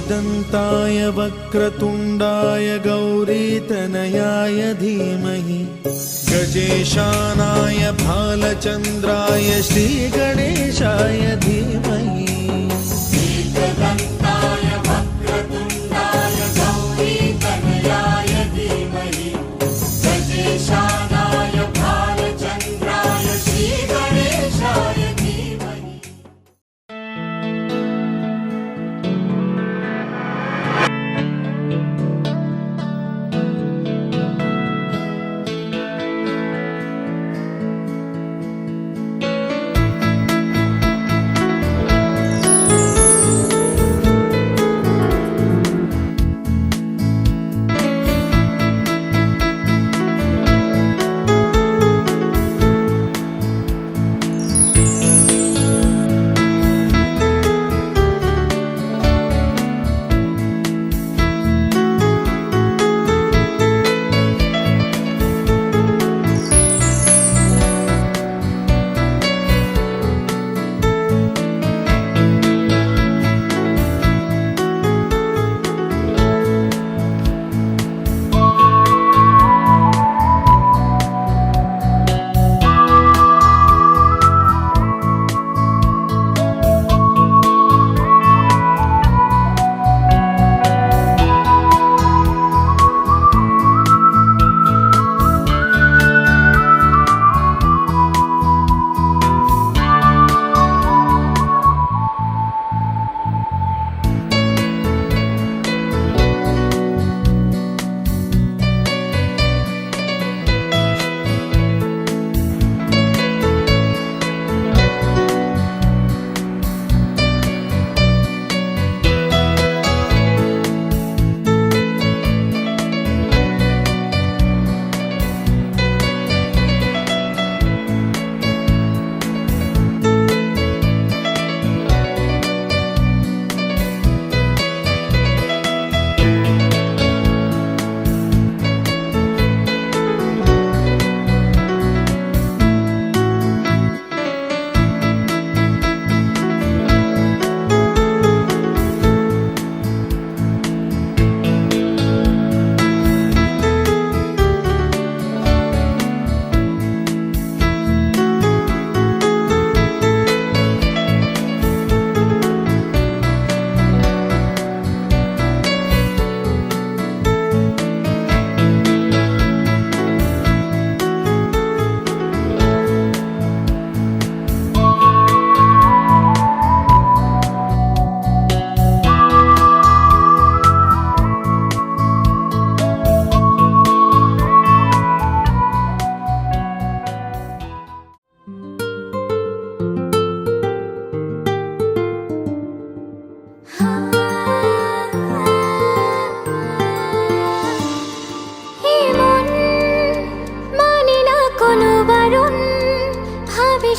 एकदन्ताय वक्रतुण्डाय गौरीतनयाय धीमहि गजेशानाय भालचन्द्राय श्रीगणेशाय धीमहि एकदन्ताय वक्रतुण्डाय गौरीतनयाय धीमहि गजेशानाय भालचन्द्राय श्रीगणेशाय धीमहि।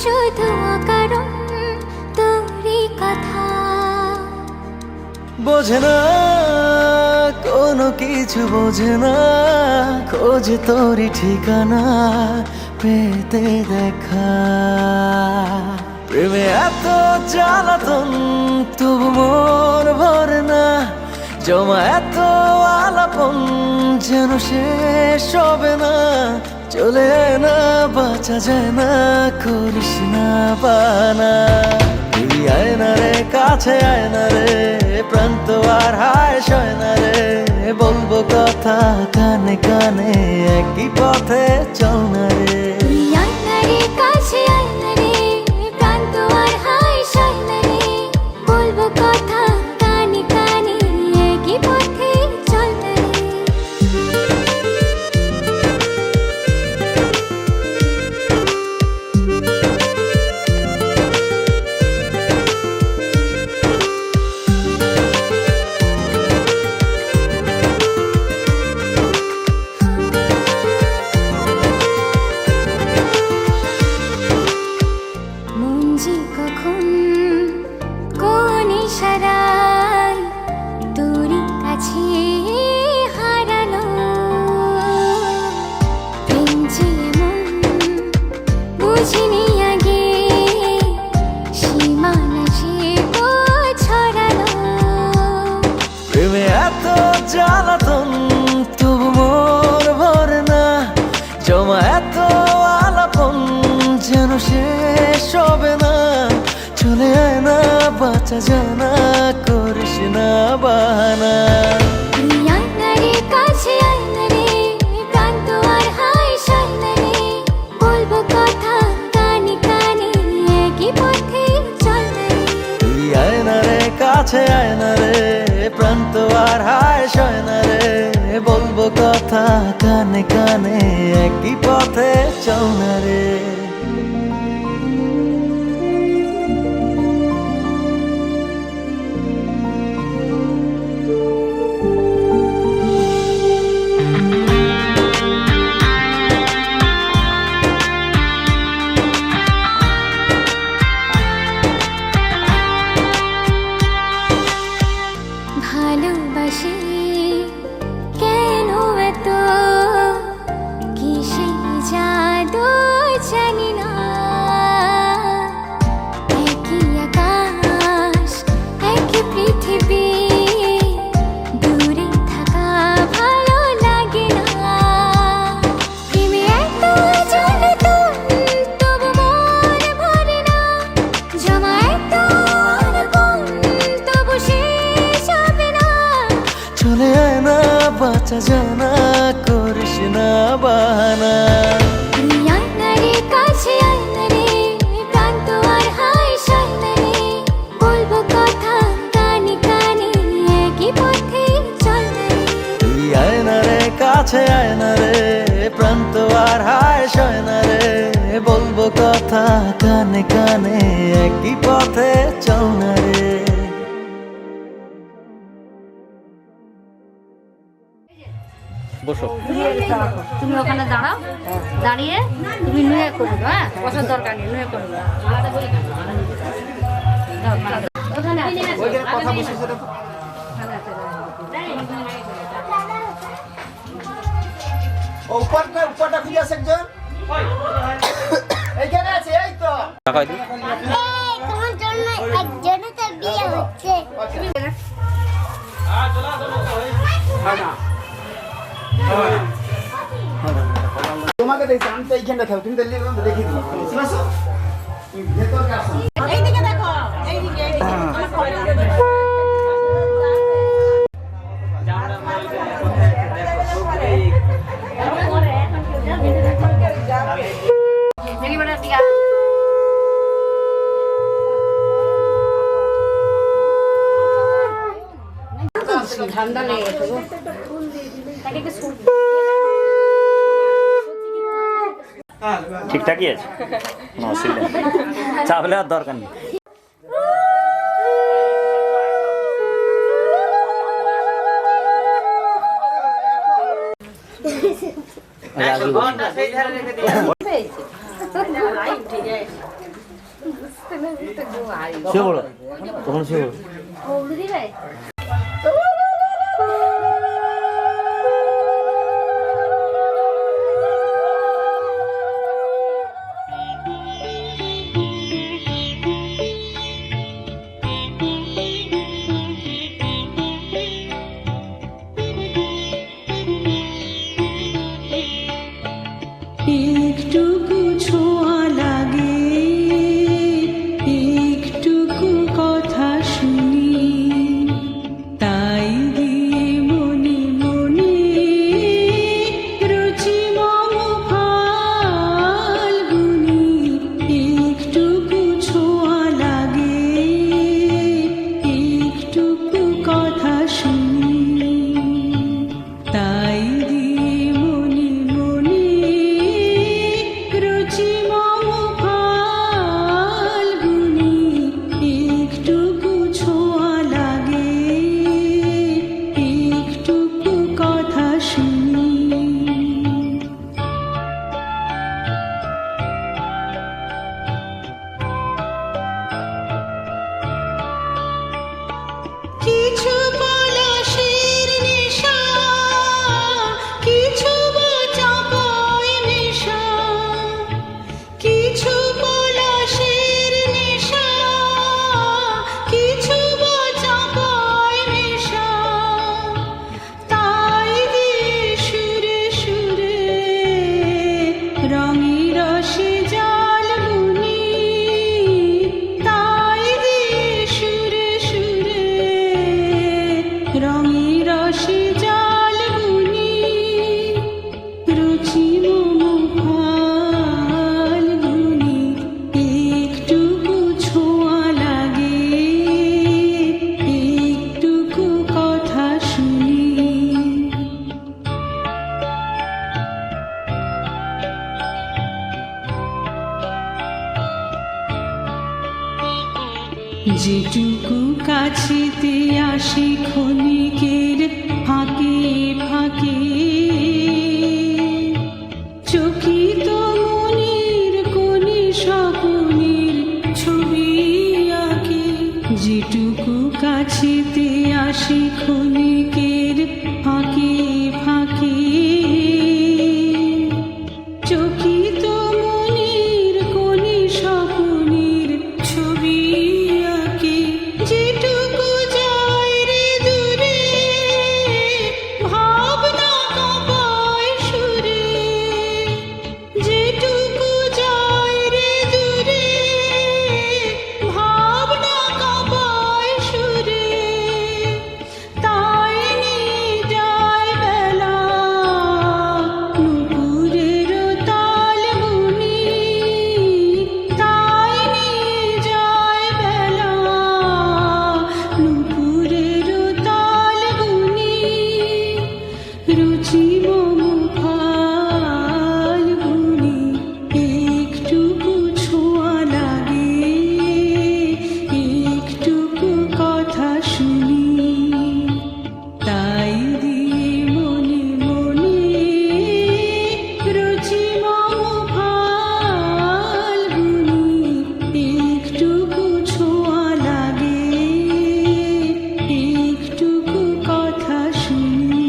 শুধু অকারণ তোরই কথা বোঝে না কোনো কিছু বোঝে না খোঁজে তোরই ঠিকানা পেতে দেখা প্রেমে এত জ্বালাতন তবু মন ভরে না জমা এত আলাপন যেন শেষ হবে না চলে না বাঁচা যায় না করিস না বানা তুই আয় না রে কাছে আয় না রে প্রান্ত আর হায় সয় না রে বলবো কথা কানে কানে একই পথে চল না রে তুই আয় না রে কাছে আয় না রে প্রান্ত আর হায় সয় না রে বলবো কথা কানে কানে একই পথে চল না রে প্রেমে এত জ্বালাতন তবু মোর ভরে না, জমা এত আলাপন যেন শেষ হবে না। চলে আয় না, বাঁচা যায় না, করিস না বাহানা। তুই আয় না রে, কাছে আয় না রে, প্রাণ তো আর হায় সায় না রে। বলবো কথা কানে কানে, একই পথে চল না রে। তুই আয় না রে, কাছে আয় না রে, প্রাণ তো আর হায় সয় না রে। বলবো কথা কানে কানে, একই পথে চল না রে। ভালোবাসি কেন এত, কিসে জাদু জানি না। একই আকাশ একই পৃথিবী, দূরে থাকা ভালো লাগে না। প্রেমে এত জ্বালাতন তবু মন ভরে না, জমা এত আলাপন তবু শেষ হবে না। চলে আয় না, বাঁচা যায় না, করিস না বাহানা। তুই আয় না রে, কাছে আয় না রে, প্রাণ তো আর হায় সায় না রে। বলবো কথা কানে কানে, একই পথে চল না রে। তুই আয় না রে, কাছে আয় না রে, প্রাণ তো আর হায় সয় না রে। বলবো কথা কানে কানে, একই পথে চল না রে। বসো, তুমি ওখানে দাঁড়াও, দাঁড়িয়ে তুমি নুয়ে করবে। হ্যাঁ, বসার দরকার নেই, নুয়ে করবে। ওখানে কথা বসেছে দেখো। উপরটা খুঁজে আছে একজন, এইখানে আছে, এই তো। তোমার জন্য একজনের তো বিয়ে হচ্ছে। তোমাকে দেখছি, আমি তো এইখানটা থাকবো, তুমি তো দেখি দিবো। শুনেছো? তুমি ভেতরকে আসো। এইদিকে দেখো, এইদিকে দেখি বেটা টিকা ঠান্ডা লেগে গেছে গো। তাকে একটু সুপ ঠিকঠাকই আছে, কোনো অসুবিধা নেই, চাপলে আর দরকার নেই। শুয়ে পড়ো, তখন শুয়ে পড়ো। দিবে একটুকু ছোঁয়া লাগে, একটুকু কথা শুনি, তাই দিয়ে মনে মনে রুচি মম ফাল্গুনি। একটুকু ছোঁয়া লাগে, একটুকু কথা শুনি, তাই দিয়ে মনে মনে যেটুকু কাছেতে আসে ক্ষণিকের ফাঁকে ফাঁকে চকিত মনের কোণে স্বপ্নের ছবি আঁকে যেটুকু কাছেতে আসে ক্ষণিকের ফাঁকে ফাঁকে চকিত মনের কোণে স্বপ্নের ছবি আঁকে যেটুকু যায় রে দূরে ভাবনা কাঁপায় সুরে যেটুকু যায় রে দূরে ভাবনা কাঁপায় সুরে তাই নিয়ে যায় বেলা নুপুরের তাল বুনি তাই নিয়ে যায় বেলা নুপুরের তাল বুনি রুচি মম ফাল্গুনি একটুকু ছোঁয়া লাগে একটুকু কথা শুনি তাই দিয়ে মনে মনে রুচি মম ফাল্গুনি একটুকু ছোঁয়া লাগে একটুকু কথা শুনি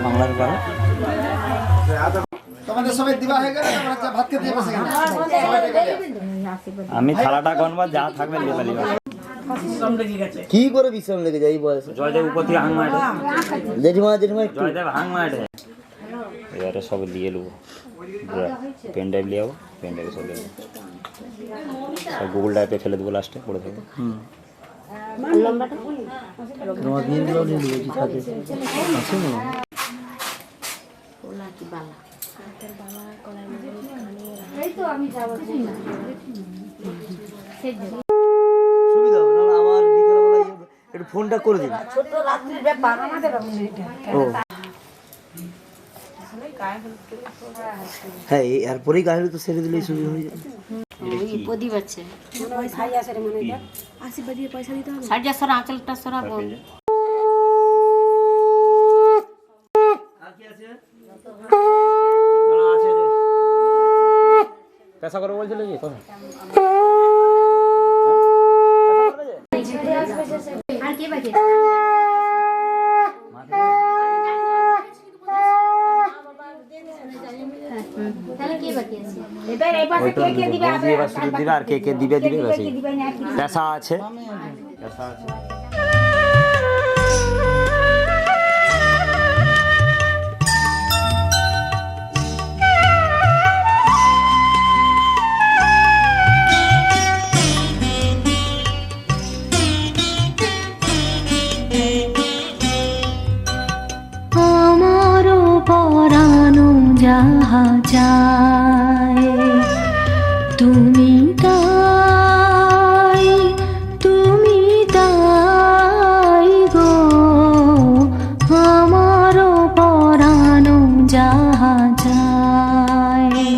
বাংলার পারে তোমাদের সবাই দিবা হয়ে গেল তোমরা যা ভাত খেতে বসে গেলে সবাই ডেকে দাও। আমি থালাটা গনবা যা থাকবে লেবালি কি করে বিশ্রাম লেগে যায় এই বয়সে? জয়দেব উপর থেকে হাং মারে জেঠিমা জেঠিমা একটু জয়দেব হাং মারে এবারে সব নিয়ে নেবো পেন ড্রাইভ নিয়ে যাবো পেন ড্রাইভে সব নিয়ে নেবো সব গুগল ড্রাইভে ফেলে দেবো লাস্টে পড়ে থাকবে তোমার দিয়ে দিলেও নিয়ে নেবো কি থাকে আছে না সুবিধা হবে না আমার বিকেলবেলা একটু ফোনটা করে দিন ছোট রাত্রির ব্যাপার আমাদের ও হ্যাঁ এরপরেই গাড়ি তো ছেড়ে দিলেই সুবিধা হয়ে যাবে প্রদীপ আছে শাড়িটা সরা আঁচলটা সরা বল পেশা করে বলছিল কি কথা আর কে বাকি তাহলে কে বাকি আছে দিবে আর কে কে দিবে দিবে বেশি পেশা আছে পেশা আছে আমারও পরানো যাহা যায় তুমি তাই গো আমারও পরানো যাহা যায়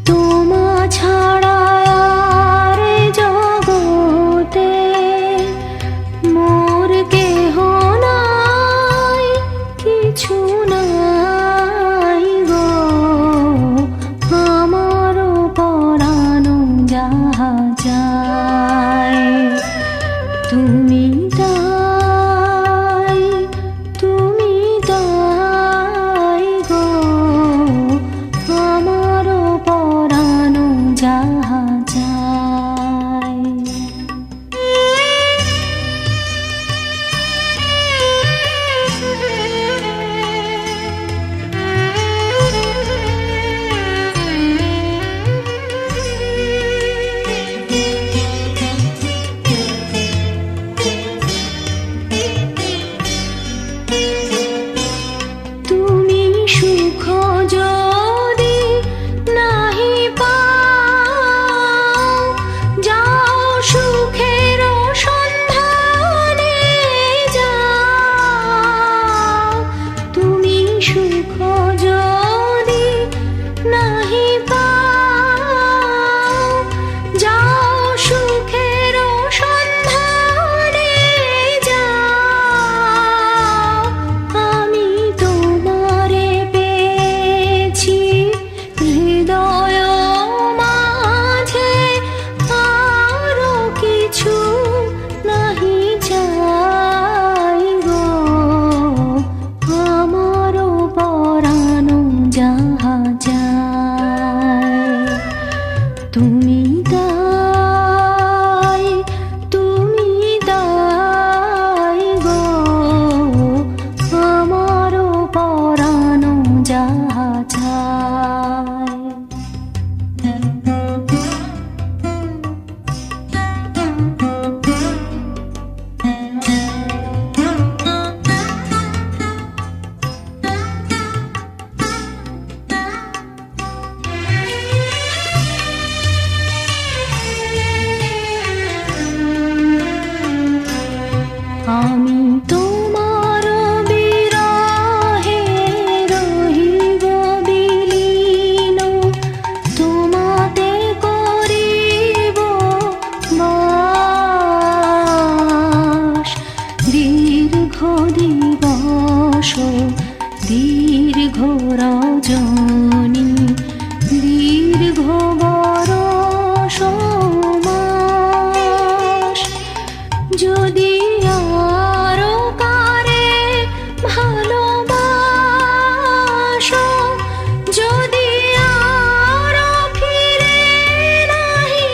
তোমা ছাড়া আর জগতে মোর কেহ নাই কিছু নাই গো আমারও যাহা যায় তুমি দাই গো আমারও পরানো যাহা যায় আমি তোমার বিরহে রহিব বিলীন তোমাতে করিব বাস দীর্ঘ দিবস দীর্ঘ রজনী দীর্ঘ বরষ মাস যদি আরো কারে ভালোবাসো যদি আরো ফিরে নাহি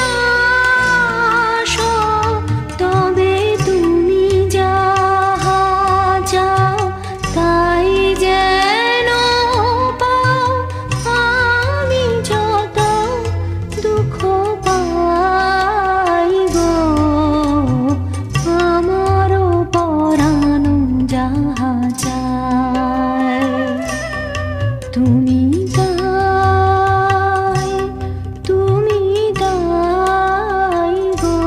আসো তবে তুমি যাহা চাও তাই যেন পাও আমি যত দুঃখ পাই গো আমারও পরানো যাহা চায় তুমি দাই গো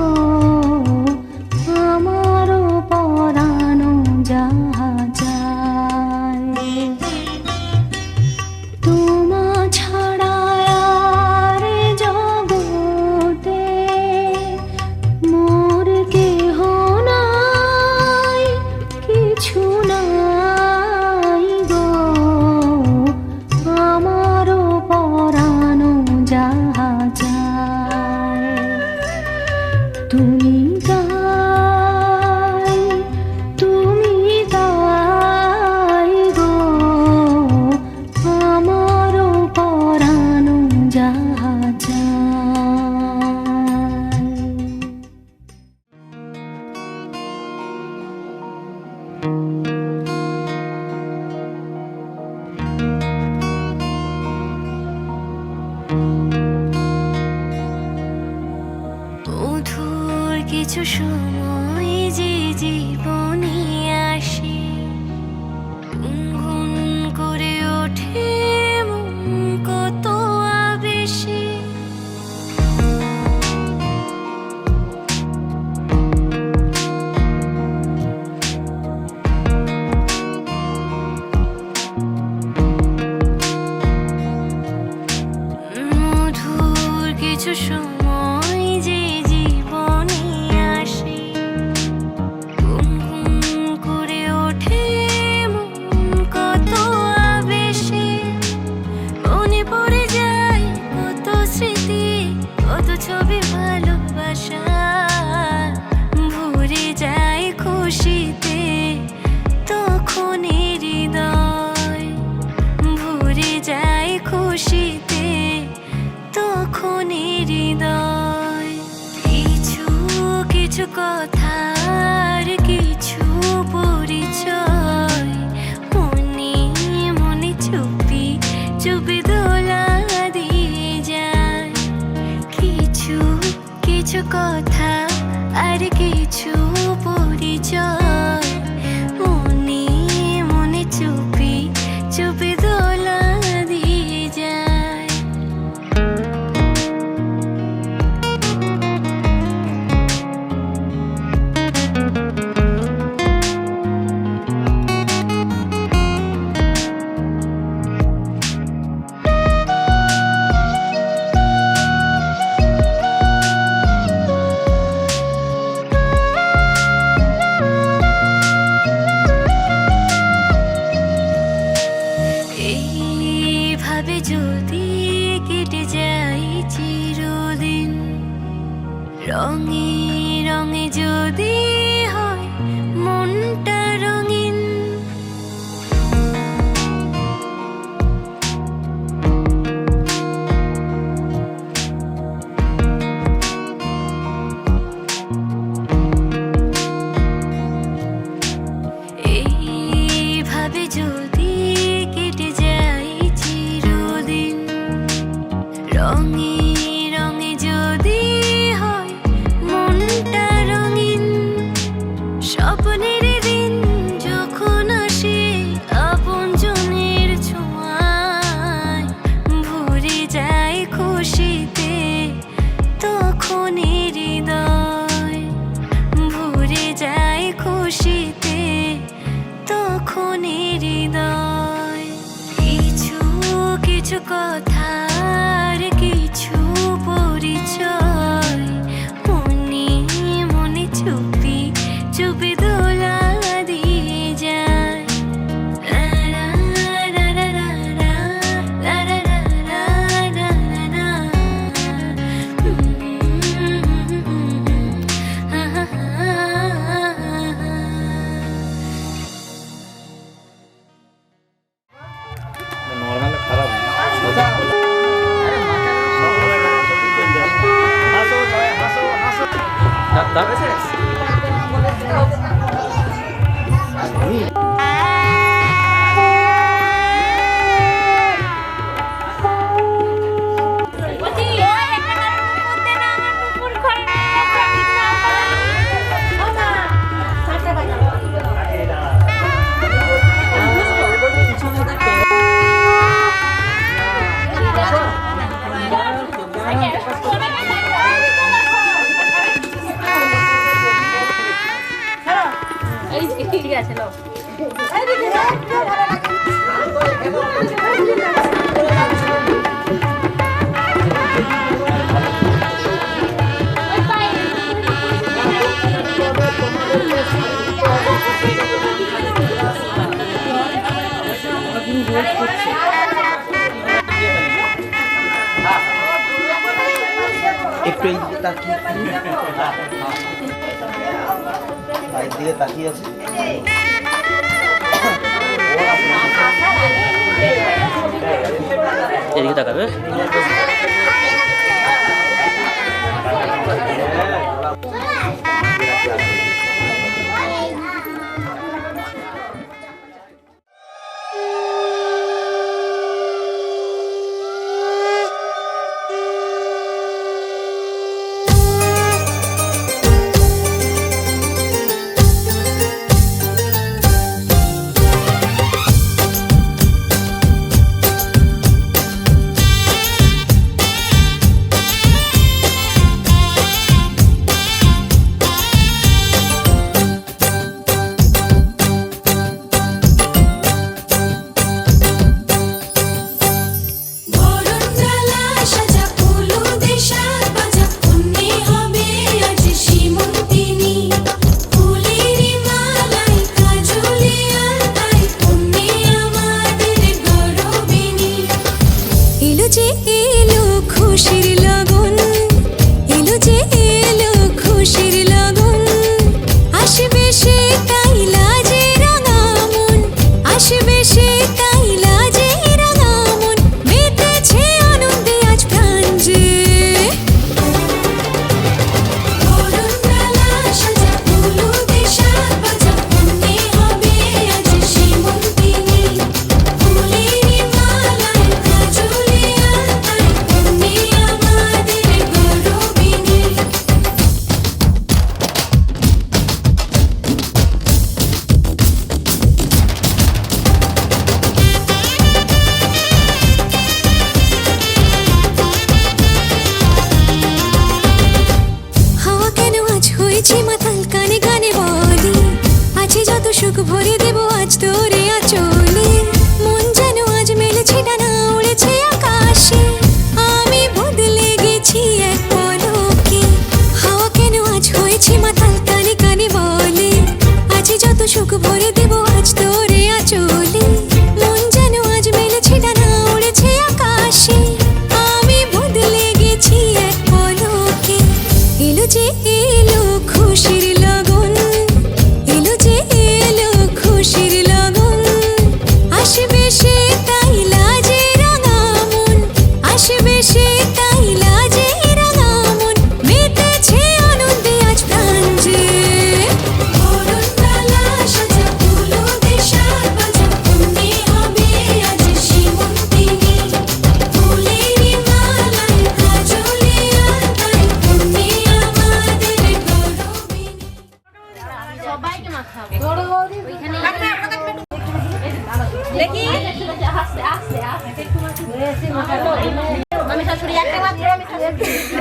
আমারও পরানো যাহা চায় তোমা ছাড়া আর জগতে মোর কেহ নাই কিছু নাই গো আমারও পরানো যাহা চায় তুমি দাই গো আমারও পরানো যাহা চায় মধুর কিছু সময় যে জীবনে আসে গুনগুন করে ওঠে মন কত আবেশে মধুর কিছু সময় যে জীবনে আসে গুনগুন করে ওঠে মন কত আবেশে মনে পড়ে যায় কত স্মৃতি কত ছবি ভালোবাসা ভরে যায় খুশিতে তখন হৃদয় ভরে যায় খুশিতে তখন হৃদয় কিছু কিছু কথার কিছু পরিচয় মনে মনে চুপি চুপি দোলা দিয়ে যায় কিছু কিছু কথা আর কিছু পরিচয় মনে মনে চুপি চুপি দোলা দিয়ে যায় রঙে রঙে যদি হয় মনটা রঙিন কিছু কথার কিছু পরিচয় মনে মনে চুপি চুপি দোলা দিয়ে যায় লা লা লা লা লা লা লা লা লা লা লা নর্মাল খারাপ ঠিক আছে লো একটু এই দিকে তাকিয়ে এই দিকে তাকিয়ে আছে এদিকে তাকাবে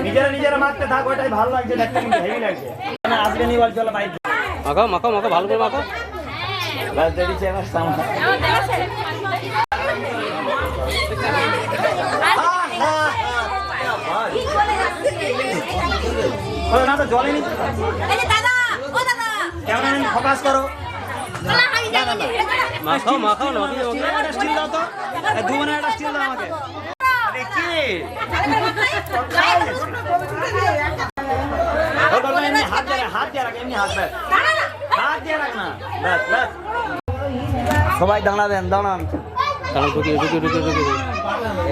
নিজেরা নিজেরা মারতে থাকো, ওটাই ভালো লাগছে, দেখতে কিন্তু হেভি লাগছে। না আজকে নিয়ে বল চলো ভাই মাখাও মাখাও মাখাও ভালো করে মাখাও। বাস দেরি চেয়ে আমার সামনে বলো না তো জলে নি এই যে দাদা ও দাদা ক্যামেরা ফোকাস করো মাখাও মাখাও নদী একটা স্টিল দাও তো দু মানে একটা স্টিল দাও আমাকে দেখি হাত দিয়ে রাখ এমনি হাত দিয়ে রাখ না ব্যাস সবাই দাঁড়াবেন দাঁড়ান তাহলে ঢুকি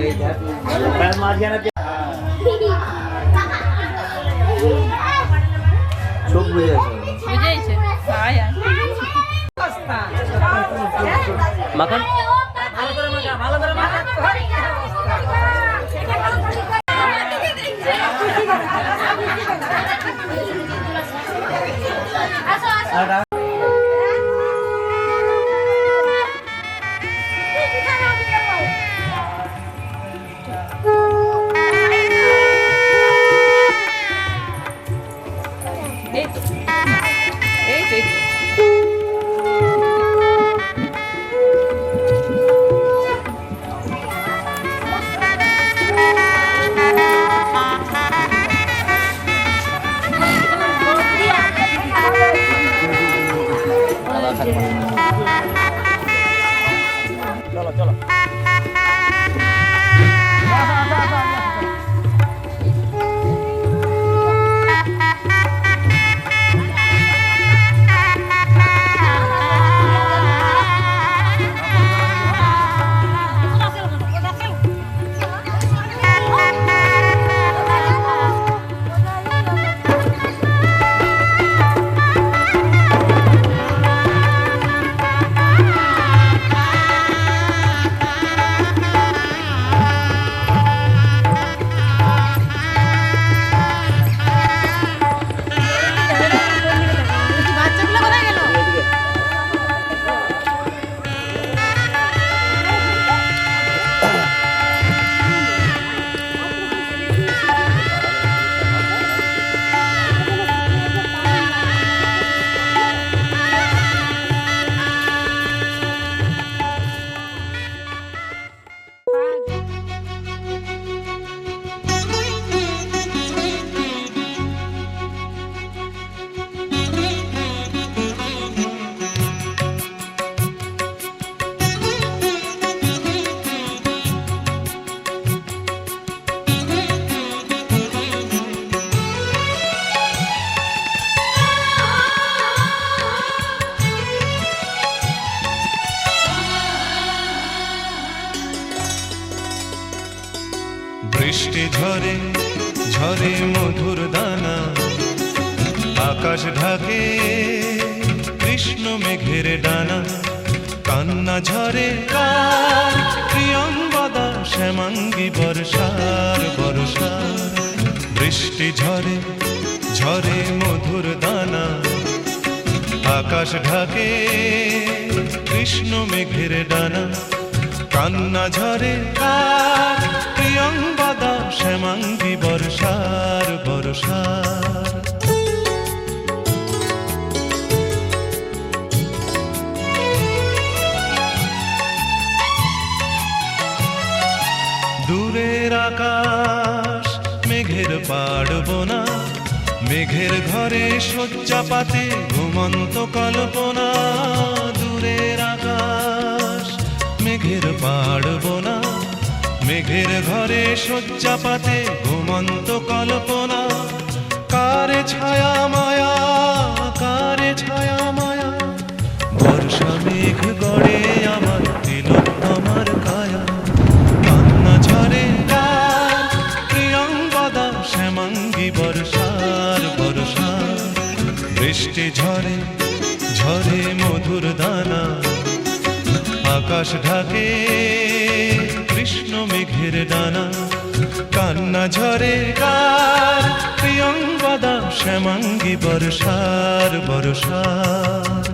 এই ব্যাস মাঝখানে চোখ বুঝে বুঝেইছে আয় আয় মাখান ভালো করে মাখা বৃষ্টি ঝরে ঝরে মধুর দানা আকাশ ঢাকে কৃষ্ণ মেঘের ডানা কান্না ঝরে কার প্রিয়ঙ্গদা শ্যামাঙ্গী বর্ষার বর্ষার বৃষ্টি ঝরে ঝরে মধুর দানা আকাশ ঢাকে কৃষ্ণ মেঘের ডানা কান্না ঝরে কার প্রিয়ঙ্গদা শ্যামাঙ্গী বর্ষার বর্ষার দূরের আকাশ মেঘের পাড়বনা মেঘের ঘরে শয্যা পাতে ঘুমন্ত কল্পনা দূরের আকাশ মেঘের পাড়বনা মেঘের ঘরে শয্যা পাতে ঘুমন্ত কল্পনা কারে ছায়া মায়া কারে ছায়া মায়া বর্ষা মেঘ গড়ে আমার তিলোত্তমার কায়া কান্না ঝরে কার প্রিয়ঙ্গদা শ্যামাঙ্গী বর্ষার বর্ষার বৃষ্টি ঝরে ঝরে মধুর দানা আকাশ ঢাকে কৃষ্ণ মেঘের ডানা কান্না ঝরে কার প্রিয়ঙ্গদা শ্যামাঙ্গী বর্ষার বর্ষার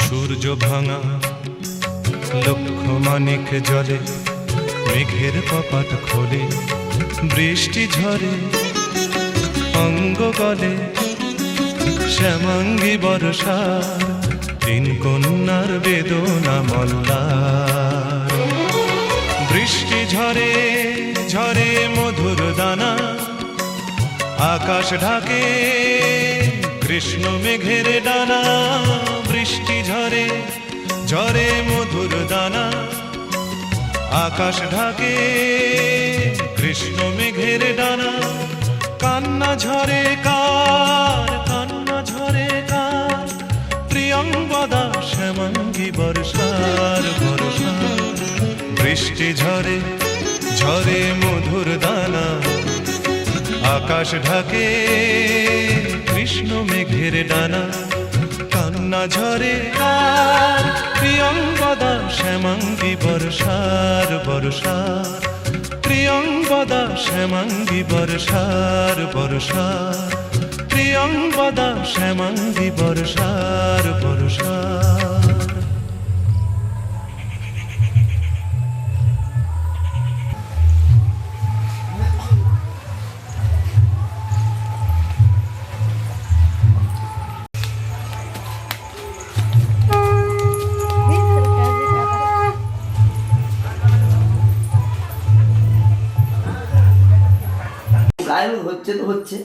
সূর্য ভাঙা লক্ষ মানিক জলে মেঘের কপাট খোলে বৃষ্টি ঝরে অঙ্গ গলে শ্যামাঙ্গী বর্ষা তিন কন্যার বেদনা মল্লার। বৃষ্টি ঝরে ঝরে মধুর দানা আকাশ ঢাকে কৃষ্ণ মেঘের ডানা। বৃষ্টি ঝরে ঝরে মধুর দানা আকাশ ঢাকে কৃষ্ণ মেঘের ডানা। কান্না ঝরে কার কান্না ঝরে কার প্রিয়ঙ্গদা শ্যামাঙ্গী বর্ষার বর্ষা। বৃষ্টি ঝরে ঝরে মধুর দানা আকাশ ঢাকে কৃষ্ণ মেঘের ডানা। কান্না ঝরে কার প্রিয়ঙ্গদা শ্যামাঙ্গী বর্ষার বর্ষার। প্রিয়ঙ্গদা শ্যামাঙ্গী বর্ষার বর্ষার। প্রিয়ঙ্গদা শ্যামাঙ্গী বর্ষার বর্ষার। গায়ে হচ্ছে তো হচ্ছে।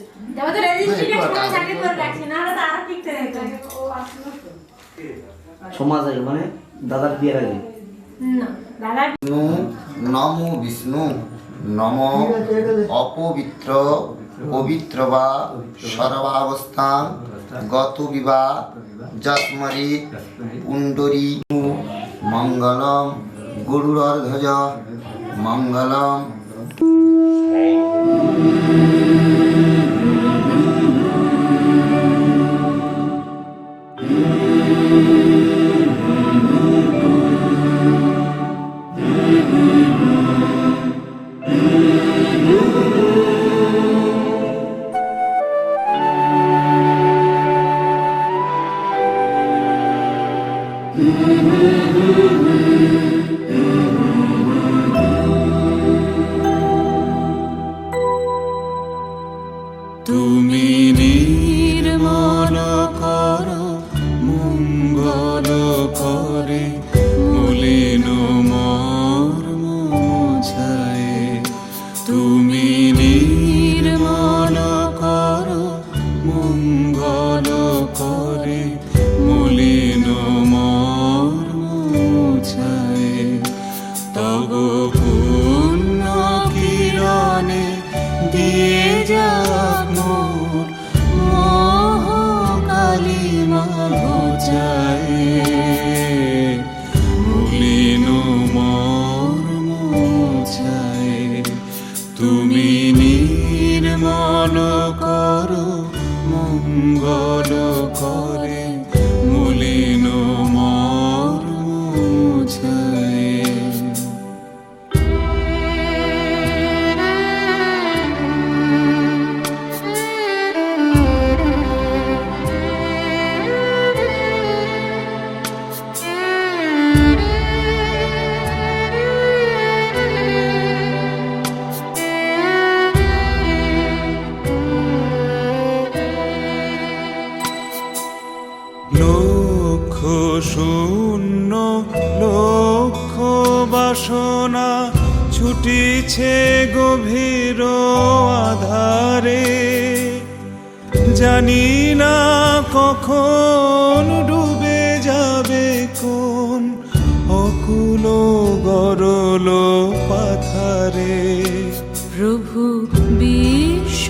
সমাজ আগে মানে দাদার বিয়ের আগে। বিষ্ণু নম বিষ্ণু নম অপবিত্র পবিত্র বা সর্বাবস্থান গত বিবা যস্মরি পুণ্ডরী মঙ্গলম গরুড়ধ্বজ মঙ্গলম। তুমি নির্মল কর মঙ্গল করে মলিন মর্ম মুছায়। তুমি নির্মল কর মঙ্গল করে মলিন মর্ম মুছায়। তব পুণ্য কিরণে দিয়ে যাক মোর মহাকালিমা ঘোচায়। মলিন মর্ম মুছায়। তুমি নির্মল করো মঙ্গল করে মলিন মর্ম মুছায়। লক্ষ শূন্য লক্ষ বাসনা ছুটিছে গভীর আধারে। জানি না কখন ডুবে যাবে কোন অকুল গরল পাথারে। প্রভু বিশ্ব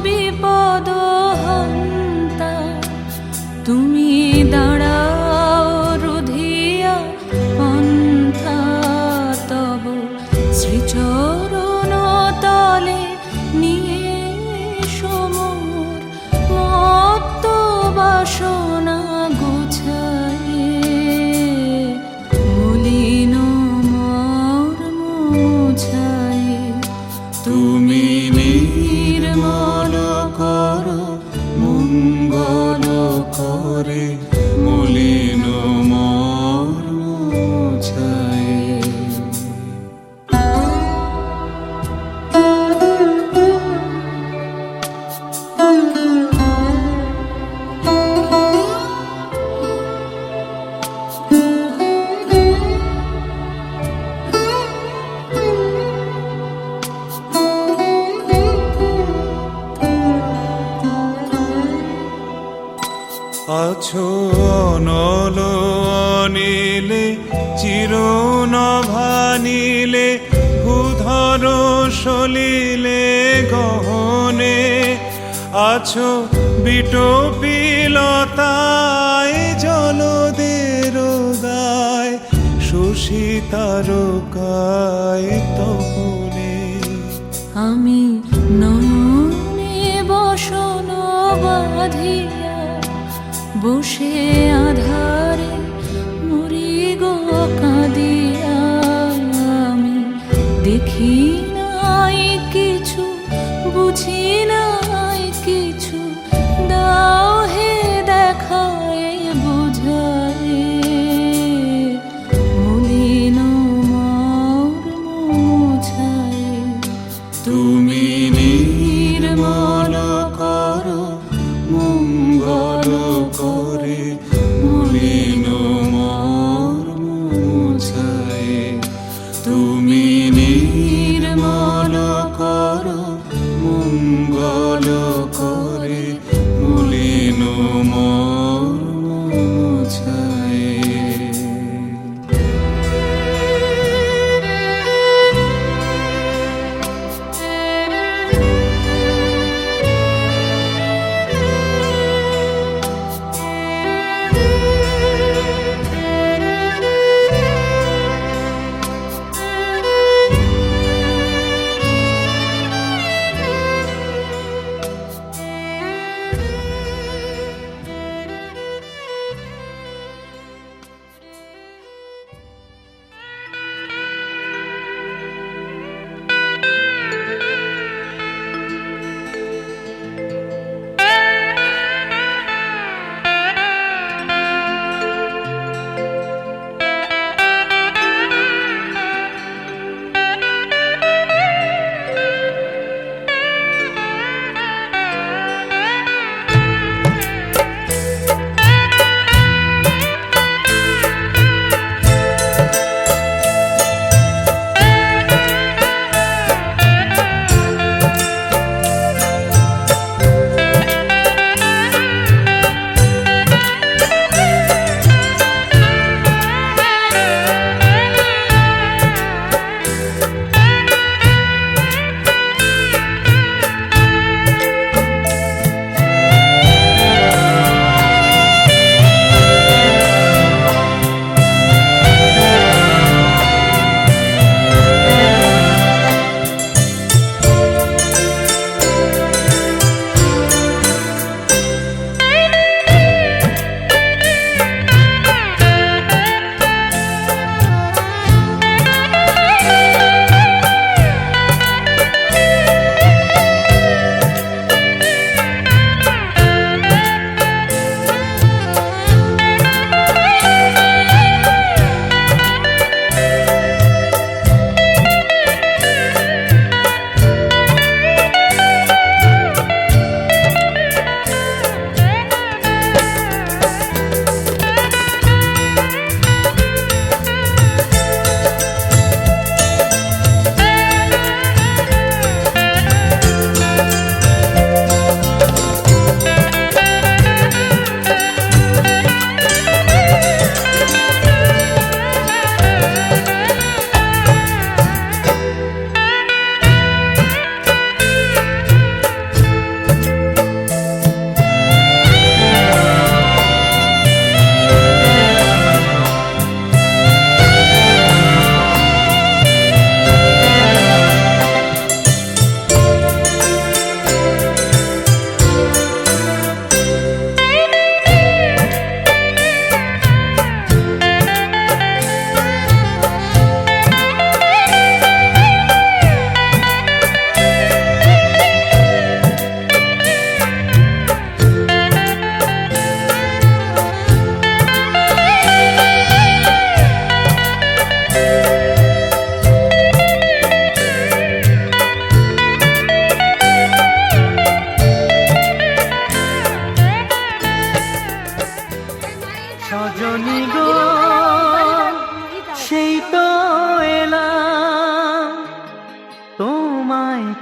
বিপদ হন্তা তুমি দাঁড়াও রুধিয়া পন্থা। তব শ্রীচরণ তলে নিয়ে সমর মত্ত বাসনা গোছায়ে। মলিন মর্ম মুছায়ে। তুমি আছো অনল অনিলে চিরনভানিলে ভূধর সলিলে গহনে আছো বিটপিলতায় জলদের গায় শশী তারকায় তপনে আমি নয়নে বসন বাঁধিয়া বসে আধারে মরি গো কাঁদিয়া আমি দেখি নাই কিছু বুঝি নাই কিছু দাও হে দেখায় বুঝায় মলিন মোছায় তুমি নির্মল করো মঙ্গল করে মলিন মোছায় তুমি নির্মল করো মঙ্গল করে মলিন মোছায়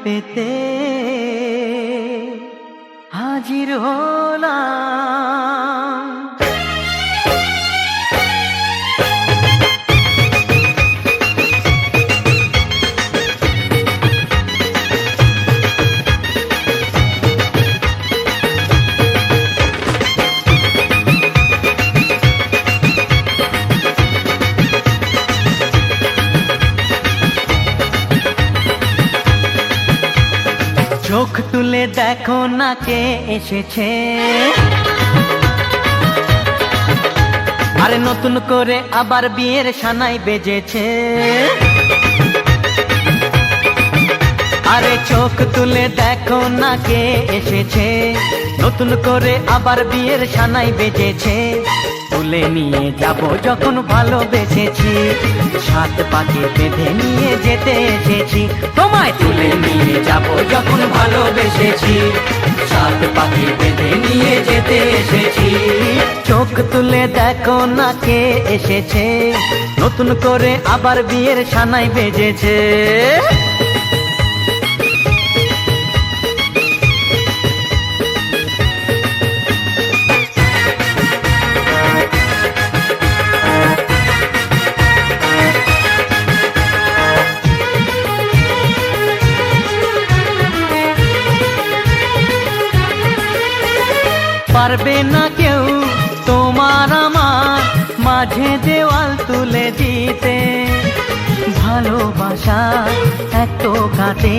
পেতে হাজির হলাম তুলে দেখো না কে এসেছে, আরে নতুন করে আবার বিয়ের সানাই বেজেছে। আরে চোখ তুলে দেখো না কে এসেছে, নতুন করে আবার বিয়ের সানাই বেজেছে। তুলে নিয়ে যাব যখন ভালোবেসেছি, সাত পাকে বেঁধে নিয়ে যেতে এসেছি। তোমায় তুলে নিয়ে যাব যখন ভালোবেসেছি, সাত পাকে বেঁধে নিয়ে যেতে এসেছি। চোখ তুলে দেখো না কে এসেছে, নতুন করে আবার বিয়ের সানাই বেজেছে। পারবে না কেউ তোমার আমার মাঝে দেওয়াল তুলে দিতে, ভালোবাসা এত কাটে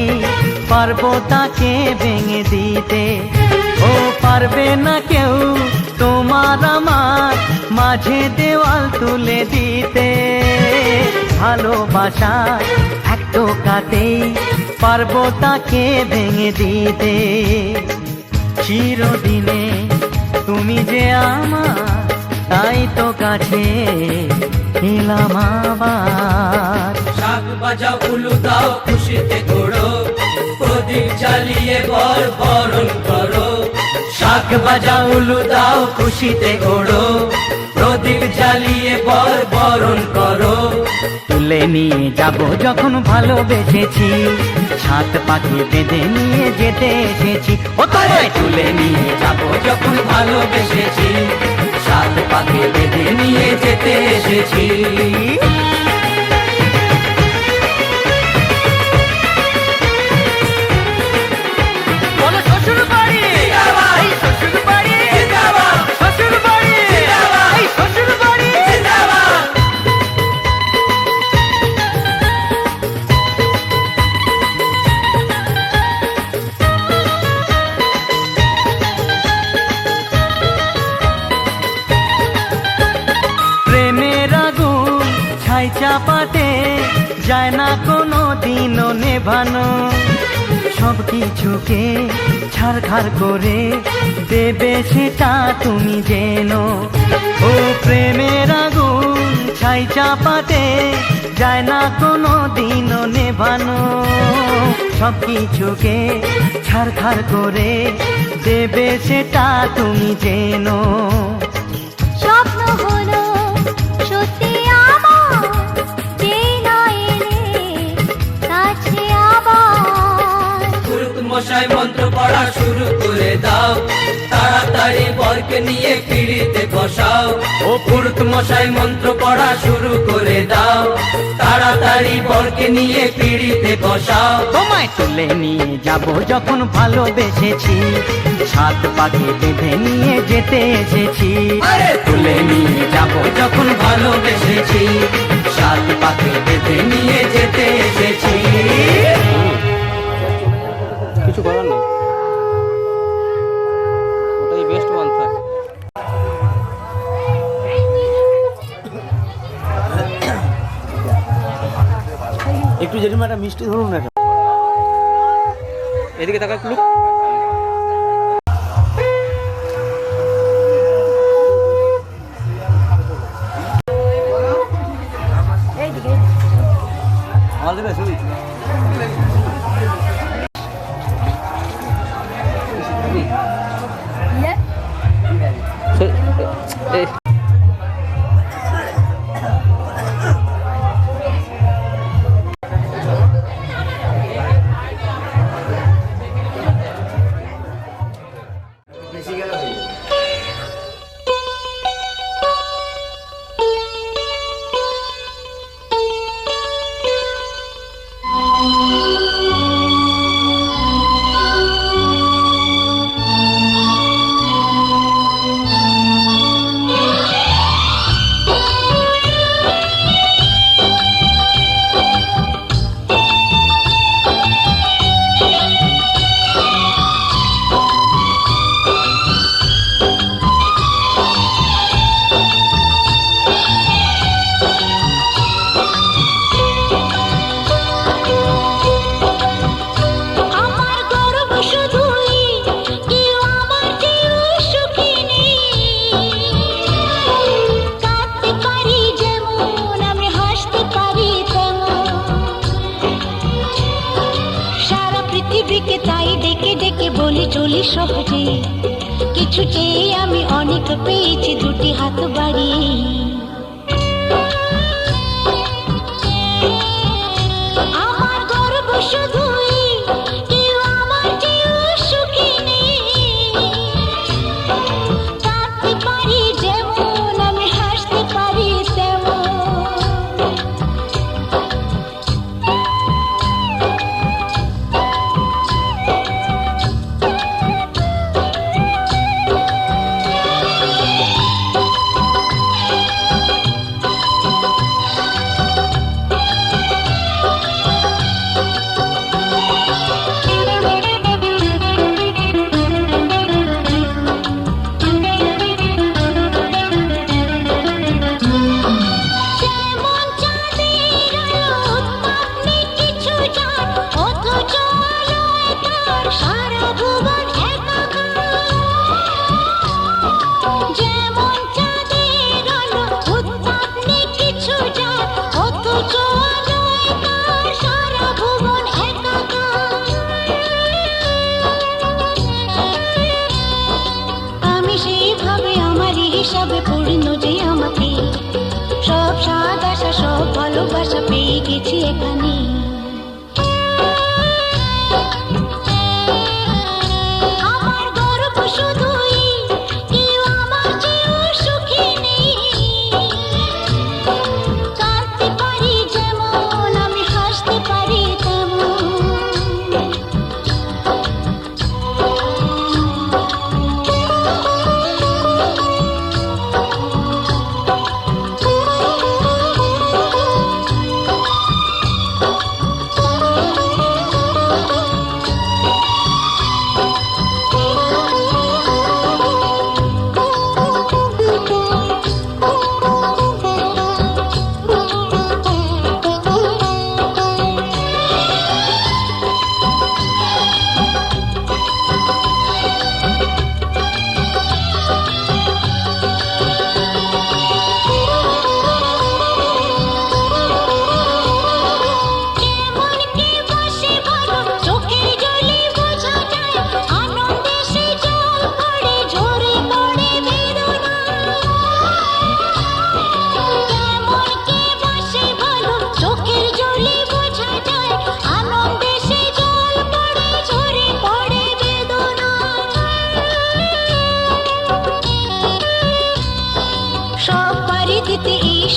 পারবো তাকে ভেঙে দিতে। ও পারবে না কেউ তোমার আমার মাঝে দেওয়াল তুলে দিতে, ভালোবাসা এত কাটে পারবো তাকে ভেঙে দিতে। চিরদিনে তুমি যে আমার, তাই তো কাছে এলাম আবার। শাক বাজাও উলু দাও খুশিতে ঘোড়ো, প্রদীপ জ্বালিয়ে বরণ করো। শাক বাজাও উলু দাও খুশিতে ওড়ো, প্রদীপ জ্বালিয়ে বরণ করো। তুলে নিয়ে যাব যখন ভালোবেসেছি, সাত পাখি বেঁধে নিয়ে যেতে এসেছি। ও তোমায় তুলে নিয়ে যাব যখন ভালোবেসেছি, সাত পাখি বেঁধে নিয়ে যেতে এসেছি। বলো শ্বশুর বাড়ি, এই শ্বশুর বাড়ি, শ্বশুর বাড়ি, এই শ্বশুর বাড়ি। প্রেমের আগুন ছাই চাপাতে যায় না কোনো দিনও নেভানো, সব কিছুকে ছাড়খাড় করে দেবে সেটা তুমি জেনো। ও প্রেমের আগুন ছাই চাপাতে যায় না কোনো দিনও নেভানো, সব কিছুকে ছাড়খাড় করে দেবে সেটা তুমি জেনো। স্বপ্ন হলো সত্যি আমার, যে নয় এলে কাছে আবার। পুরুত মশাই মন্ত্র পড়া শুরু করে দাও, তাড়াতাড়ি বরকে নিয়ে পিড়িতে বসাও। ও পুরুত মশাই মন্ত্র পড়া শুরু করে দাও, তাড়াতাড়ি বরকে নিয়ে পিড়িতে বসাও। তোমায় তুলে নিয়ে যাব যখন ভালোবেসেছি, সাত পাখি বেঁধে নিয়ে যেতে এসেছি। আরে তুলে নিয়ে যাব যখন ভালোবেসেছি, সাত পাখি বেঁধে নিয়ে যেতে এসেছি। কিছু করার নেই, ওটাই বেস্ট ওয়ান থাক। একটু জেঠিমা একটা মিষ্টি ধরুন না। এদিকে তাকা একটু। আমার দেবে শুনি। ডেকে বলি চলি সহজে, কিছু চেয়ে আমি অনেক পেয়েছি দুটি হাত বাড়িয়ে। আমার গর্ব শুধুই কেউ আমার চেয়েও সুখী নেই। কাঁদতে পারি যেমন আমি হাসতে পারি তেমন। হিসাবে পূর্ণ যে আমাকে, সব স্বাদ আশা সব ভালোবাসা পেয়ে গেছি এখানে। আমার গর্ব শুধুই কেউ আমার চেয়েও সুখী নেই। কাঁদতে পারি যেমন আমি হাসতে পারি তেমন।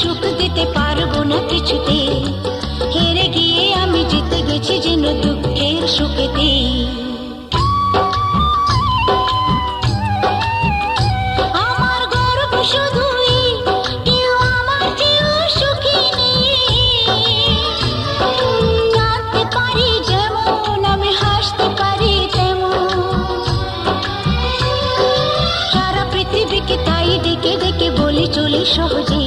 সুখ দিতে পারবো না কিছুতে, হেরে গিয়ে আমি জিতে গেছি যেন দুঃখের সুখেতে। আমার গর্ব শুধুই কেউ আমার চেয়েও সুখী নেই। কাঁদতে পারি যেমন আমি হাসতে পারি তেমন। সারা পৃথিবীকে তাই ডেকে ডেকে বলি চলি সহজে,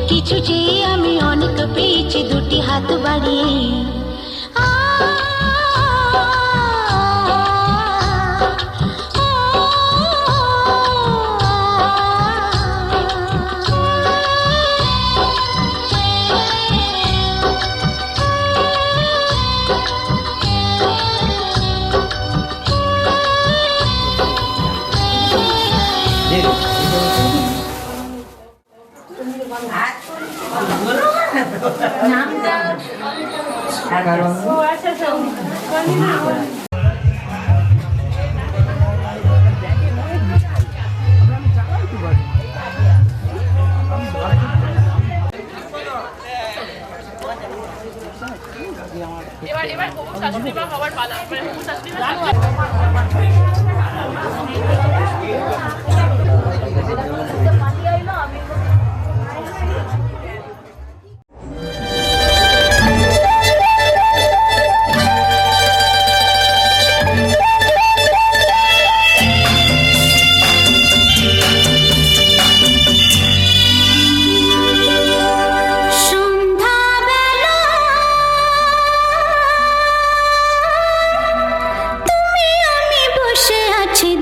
কিছু চেয়ে আমি অনেক পেয়েছি দুটি হাত বাড়িয়ে। এবার শাশুড়ি মা হওয়ার পালা।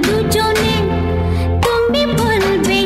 দুজনে তুমি বলবে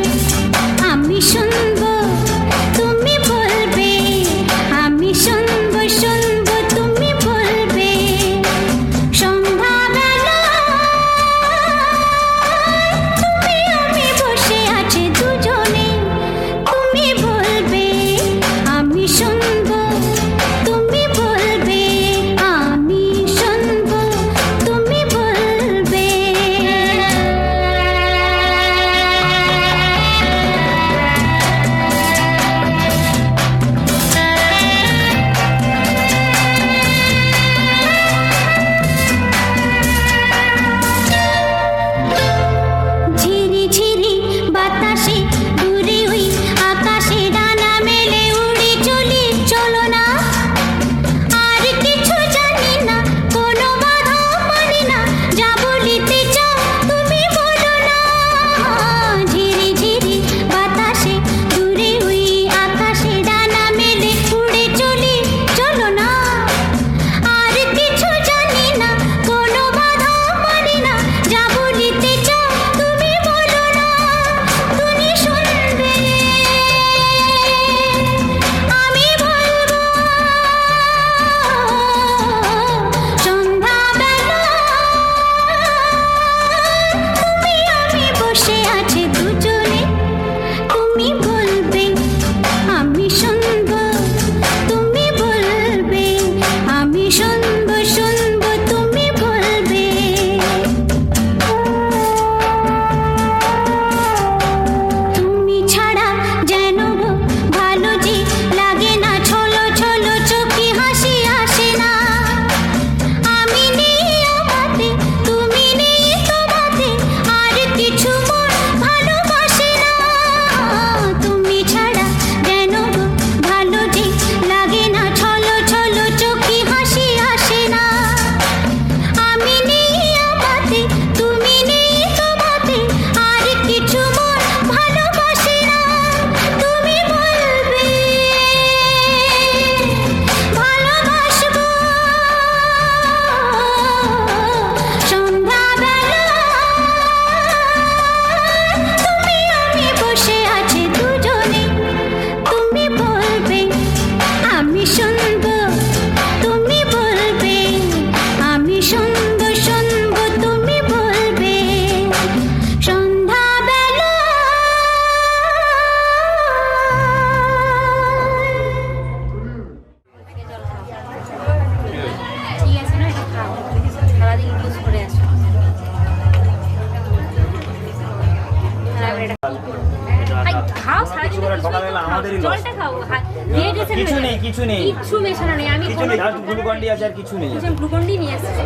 কিছু নেই কিছু নেই কিচ্ছু মেশানো নেই। আমি কিছু নেই, জাস্ট গ্লুকন্ডি আছে আর কিছু নেই। গ্লুকন্ডি নিয়ে এসেছি।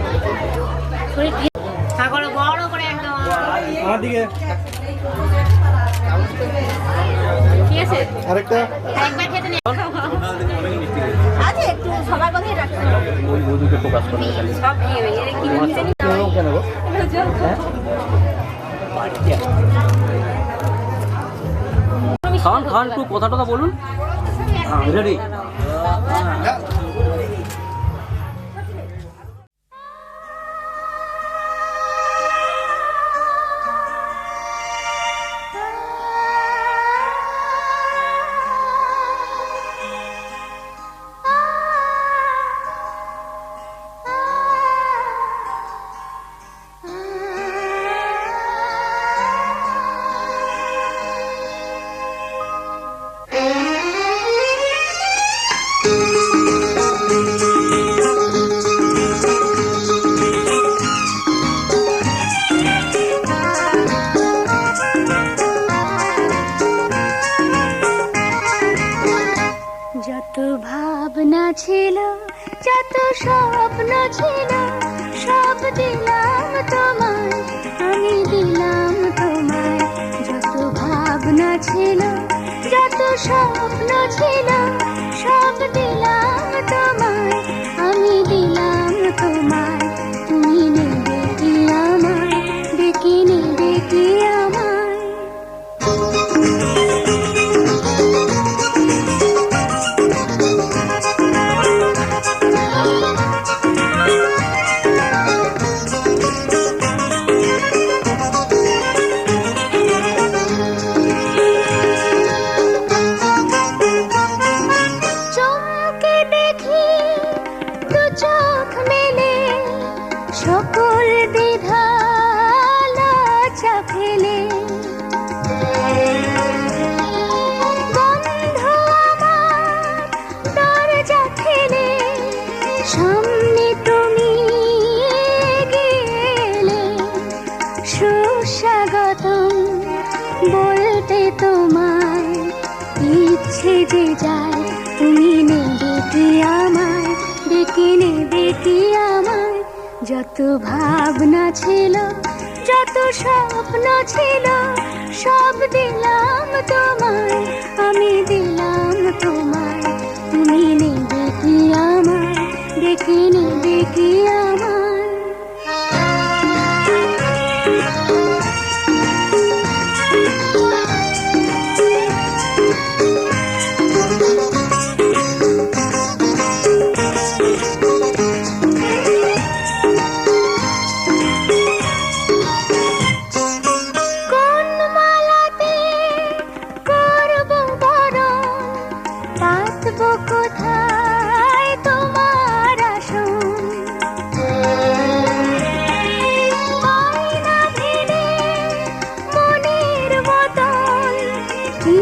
শরীর ঠাকুর বড় করে একদম। আমার দিকে ঠিক আছে, আরেকটা একবার খেতে নিয়ে আচ্ছা একটু সবার কথাই রাখতে ওই বধুকে ফোকাস করবে খালি। সব কি হবে এর কি নিতে জানি কেন গো? খান খান একটু কথাটা বলুন। রেডি? যত ভাবনা ছিল, যত স্বপ্ন ছিল, সব দিলাম তোমায়, আমি দিলাম তোমায়। যত ভাবনা ছিল, যত স্বপ্ন ছিল, সব দিলাম তোমায়, আমি দিলাম তোমায়। তুমি নেবে কি আমায়, ডেকে নেবে কি আমায়? চমকে দেখি দু চোখ মেলে, সকল দ্বিধা লজ্জা ফেলে। বন্ধ আমার দরজা ঠেলে, সামনে তুমি গেলে। সুস্বাগতম বলতে তোমায়, ইচ্ছে যে যায়, তুমি নেবে কি আমায়, ডেকে নেবে কি আমায়? যত ভাবনা ছিল, যত স্বপ্ন ছিল, সব দিলাম তোমায়, আমি দিলাম তোমায়। তুমি নেবে কি আমায়, ডেকে নেবে কি আমায়? কোন মালাতে করব বরণ, পাতব কোথায় তোমার আসন? আয়না ভেবে মনের মতন কি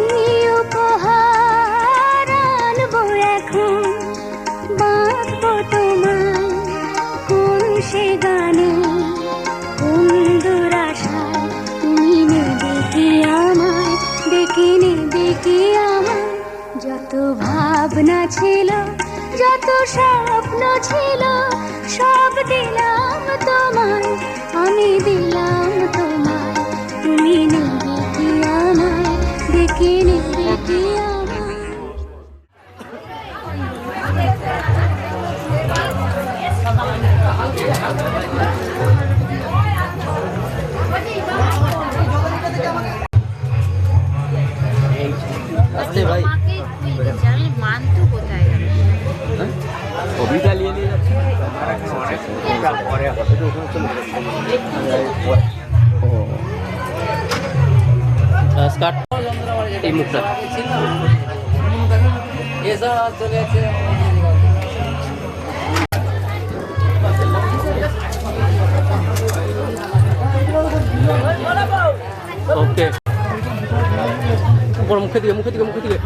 উপহার আনবো এখন? বাঁধব তোমায় কোন সে গানে, কোন দুরাশায়? তুমি নেবে কি আমায়, ডেকে নেবে কি আমায়? যত ভাবনা ছিল, যত স্বপ্ন ছিল, সব দিলাম তোমায়, আমি দিলাম তোমায়। তুমি নেবে কি আমায়, ডেকে নেবে কি আমায়? আসতে ভাই আমাকে তুই দিচ্ছি, আমি মানতু কোথায় গেল? ছবিটা নিয়ে নিয়ে যাচ্ছে। স্কার্ট এই মুখটা চলে যাচ্ছে। ওকে মুখের দিকে মুখের দিকে মুখের দিকে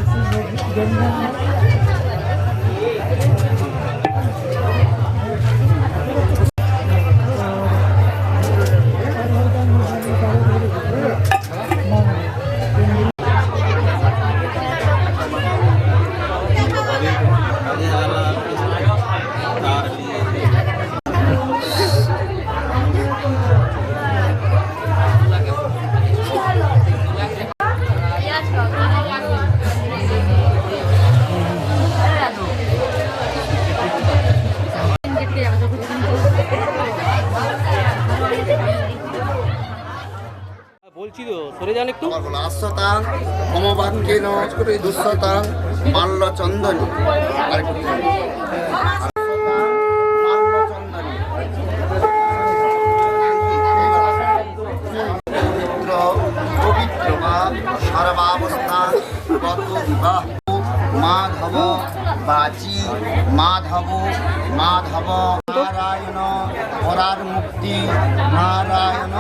বলছি তো সরে যান একটু। আবার বলো আশ্বতাং মমবাক্যেন দুঃসতাং মাল্যচন্দনী। আরেকটু পবিত্র বা সর্বাবস্থা গত বিবাহ মাধব বাচি মাধব মাধব নারায়ণ পরার মুক্তি নারায়ণ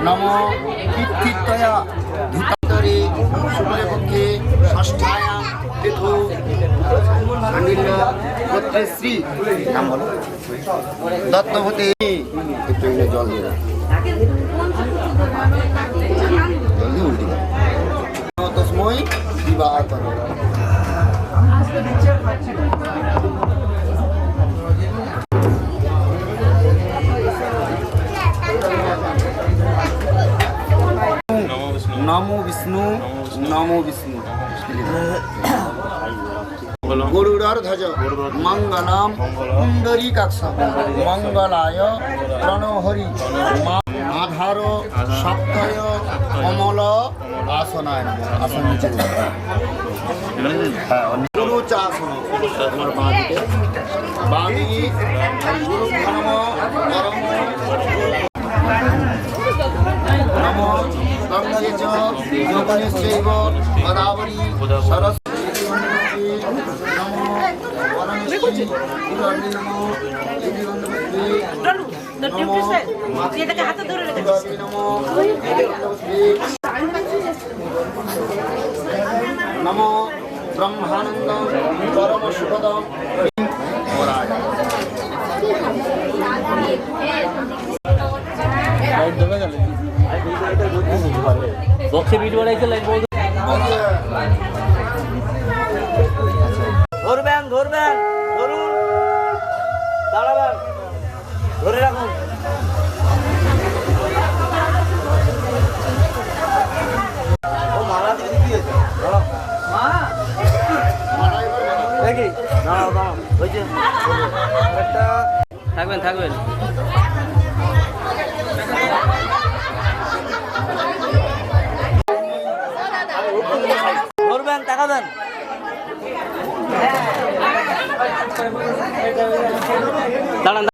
নম কীর্তিত্বয়া ধূতান্তরে শুক্লপক্ষে ষষ্ঠায়াম তিথৌ সান্ডিল্য গোত্রে শ্রী নাম বলো দত্তভূতে একটু জল দিয়ে দাও জলদি উল্টি দাও তসময় বিবাহ করো নমো বিষ্ণু নমো বিষ্ণু গরুড়ধ্বজ মঙ্গলম পুণ্ডরীকাক্ষ মঙ্গলায় প্রণহরি আধার সপ্তয় কমল আসনায় আসন নিচে গুরু চাসন তোমার বাঁ দিকে গুরু নম পরম নম গঙ্গে চ যমুনেশ্চৈব গোদাবরী সরস্বতী নম পরমেশ্বরী পুরবী নম দেবী গঙ্গোত্রী নম পুরবী নম নম ব্রহ্মানন্দম পরম সুখদম মোরায়। বক্সে বিট বাড়াইছে লাইট বল ধরবেন ধরবেন ধরুন দাঁড়াবেন ধরে রাখুন ও মালা দিদি কি হয়েছে দাঁড়াও মা দেখি দাঁড়াও দাঁড়াও হয়েছে একটা থাকবেন থাকবেন ধরবেন তাকাবেন দাঁড়ান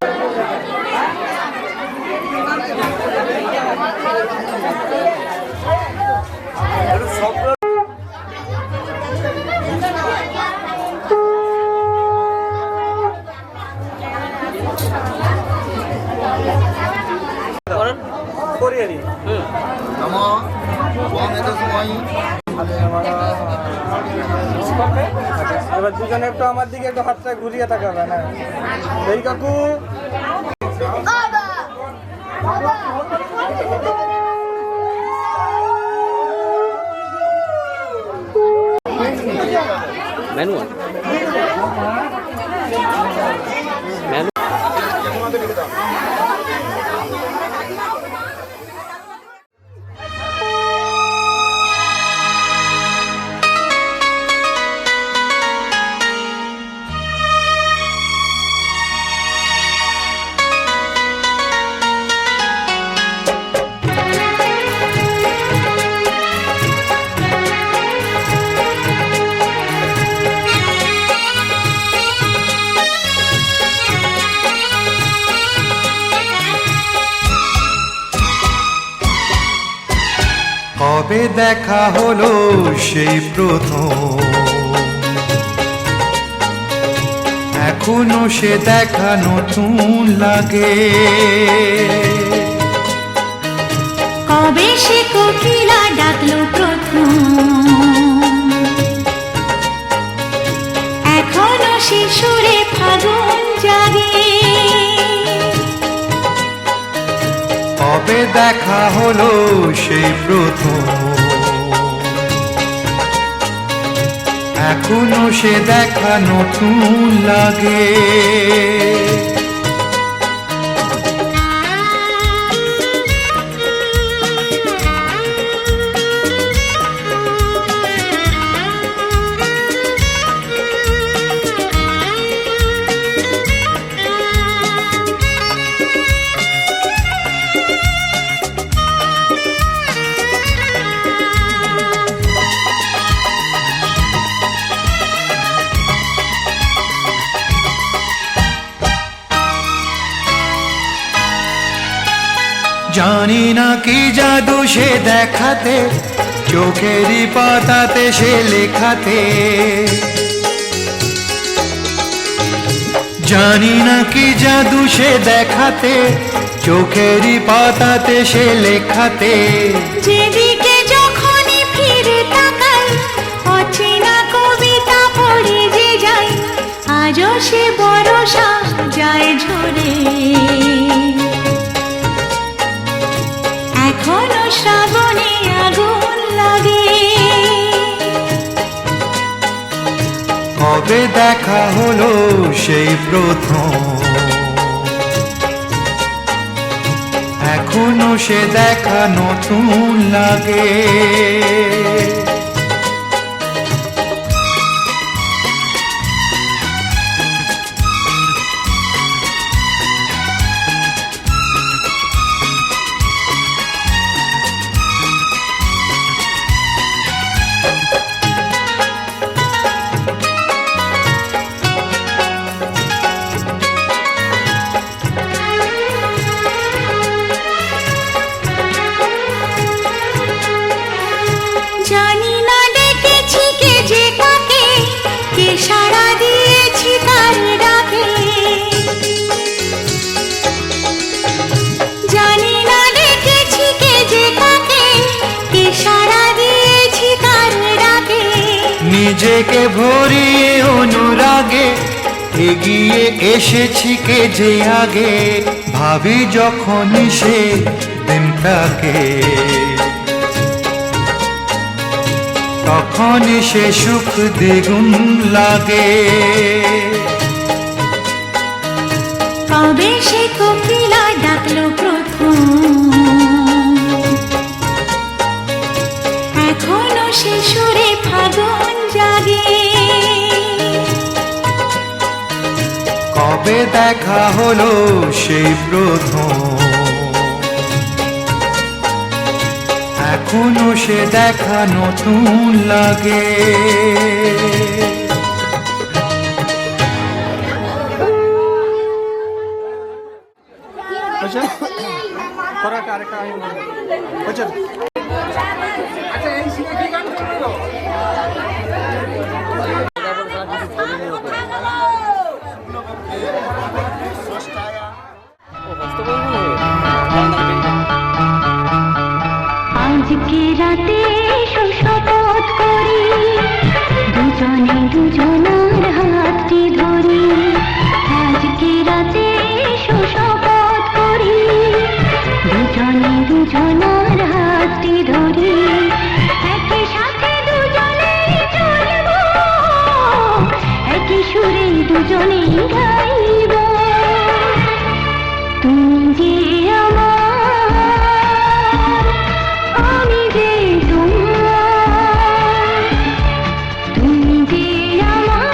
এবার দুজনে একটু আমার দিকে একটু হাতটা ঘুরিয়ে তাকাবে না এই কাকু ম্যানুয়াল কবে দেখা হলো সেই প্রথম, এখনো সে দেখা নতুন লাগে। কবে সে কোকিলা ডাকলো প্রথম, এখনো সে সুরে ফাগুন জাগে। কবে দেখা হলো সেই প্রথম, এখনো সে দেখা নতুন লাগে। জানি না কি জাদু সে দেখাতে, চোখেরই পাতাতে সে লেখাতে। জানি না কি জাদু সে দেখাতে, চোখেরই পাতাতে সে লেখাতে। যেদিকে যখনই ফিরে তাকাই, অচেনা কবিতা পড়ে যে যাই, আজও সে বরষা যায় ঝরে। এখনো শ্রাবণে আগুন লাগে। কবে দেখা হলো সেই প্রথম, এখনো সে দেখা নতুন লাগে। জানি না ডেকেছি কে যে কাকে, কে সাড়া দিয়েছি তার ডাকে। জানি না ডেকেছি কে যে কাকে, কে সাড়া দিয়েছি তার ডাকে। নিজেকে ভরিয়ে অনুরাগে এগিয়ে এসেছি কে যে আগে, ভাবি যখন সে দিনটাকে, তখন সে সুখ দ্বিগুণ লাগে। কবে সে কোকিলা ডাকলো প্রথম, এখনো সে সুরে ফাগুন জাগে। কবে দেখা হলো সেই প্রথম, এখনো সে দেখা নতুন লাগে। আজকে রাতে শপথ করি, দুজনে দুজনার হাতটি ধরি। আজকে রাতে শপথ করি, দুজনে দুজনার হাতটি ধরি। একই সাথে দুজনে চলবো, একই সুরে দুজনে গাইব। তুমি যে আমার, আমি যে তোমার। তুমি যে আমার,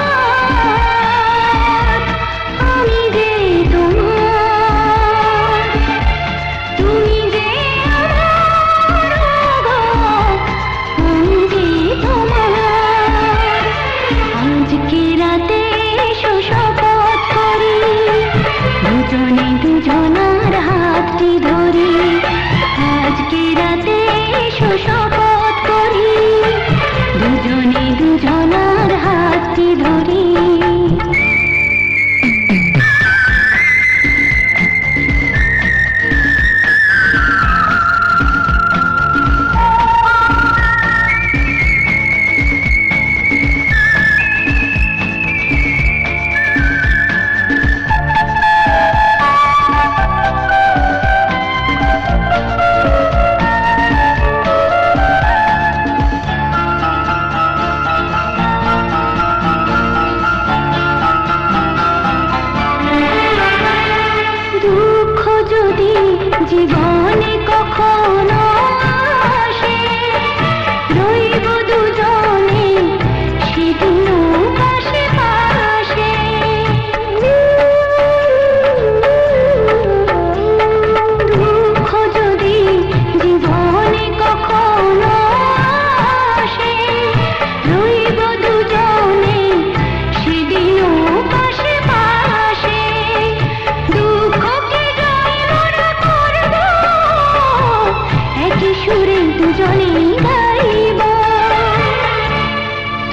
আমি যে তোমার। তুমি যে আমার, আমি যে তোমার। আজকে রাতে শপথ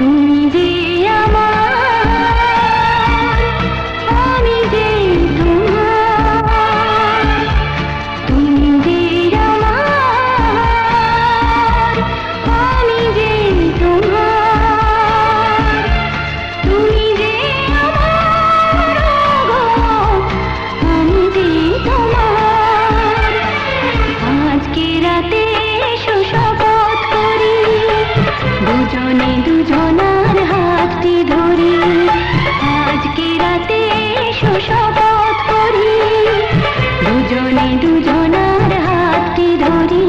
তুমি যে আমার, আমি যে তোমার, তুমি যে আমার, আমি যে তোমার, তুমি যে আমার, আমি যে তোমার। আজকে রাতে এসো শপথ করি, দুজনে দুজনার হাতটি ধরি। আজকে রাতে এসো শপথ করি, দুজনে দুজনার হাতটি ধরি।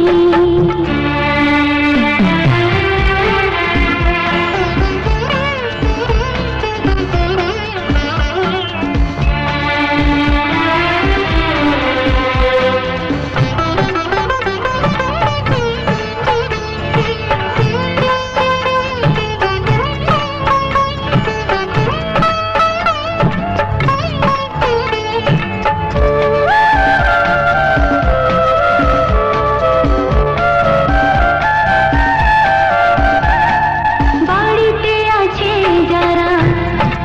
বাড়িতে আছে যারা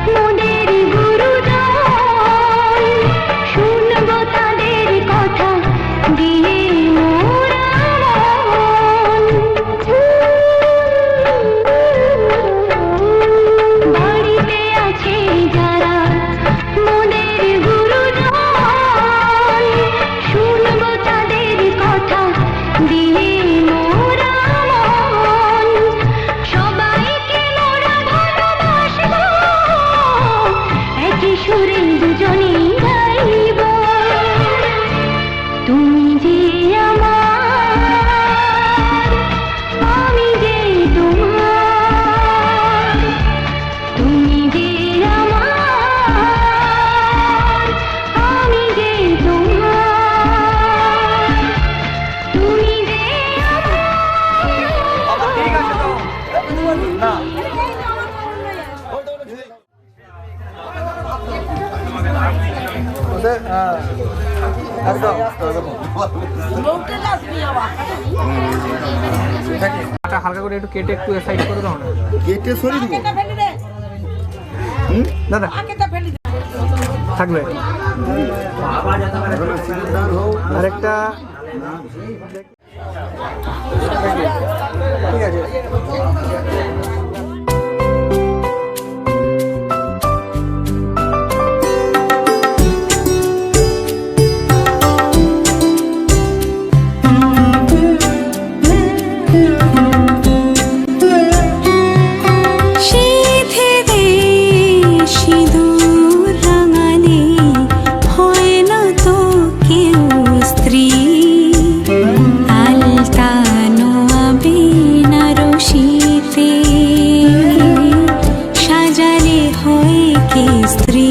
মোদের গুরুজন, শুনবো তাদের কথা দিয়ে মোরা মন। বাড়িতে আছে যারা মোদের গুরুজন, শুনবো তাদের কথা দিয়ে মোরা মন। সবাইকে মোরা ভালোবাসবো, একই সুরে দুজনেই গাইব। তুমি যে আমার, আমি যে তোমার, তুমি যে আমার, আমি যে তোমার, তুমি যে আমার। ঠিক আছে তো না ওদের একদম আটা হালকা করে একটু কেটে একটু সাইড করে দাও না, কেটে সরিয়ে দিব। দাদা থাকবে আরেকটা। ঠিক আছে সিধে দে সিঁদুর রাঙালে হয় না তো কেউ স্ত্রী, আলতানো বেনারসিতে সাজালে হয় কে স্ত্রী।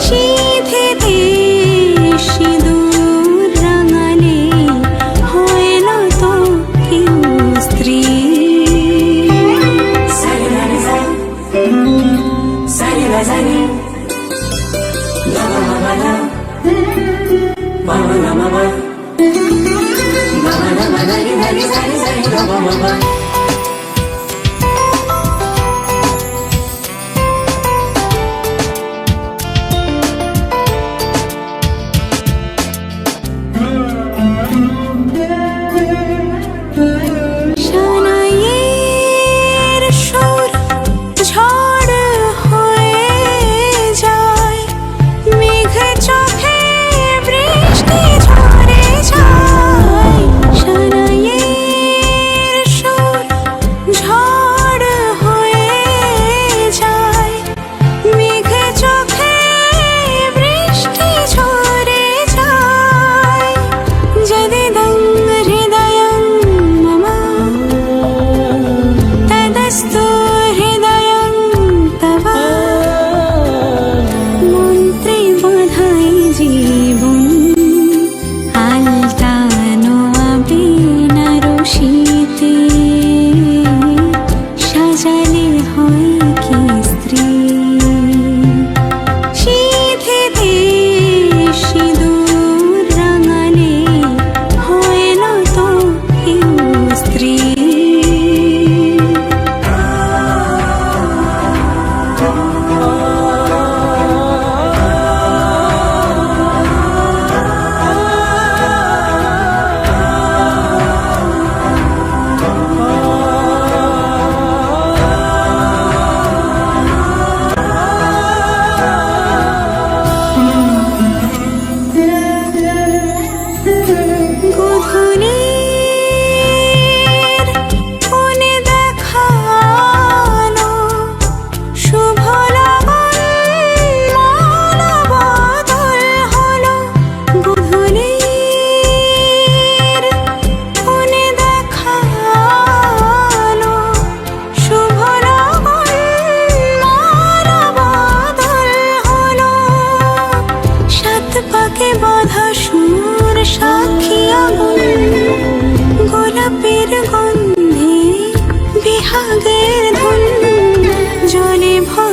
সিধে দে সিঁদুর রাঙালে হয় না তো কেউ স্ত্রী। সানাইয়ের সুর ঝড় হয়ে যায়, মেঘ চোখে বৃষ্টি ঝরে যায়। সানাইয়ের সুর ঝড় হয়ে যায়, মেঘ চোখে বৃষ্টি ঝরে যায়। যদিদং হৃদয়ং মম তদস্তু হৃদয়ং তব, মন্ত্রে বাঁধাই জীবন আলতানো বেনারসিতে সাজালে হয় কি স্ত্রী। সিধে দে সিঁদুর রাঙালে হয় না তো কেউ স্ত্রী।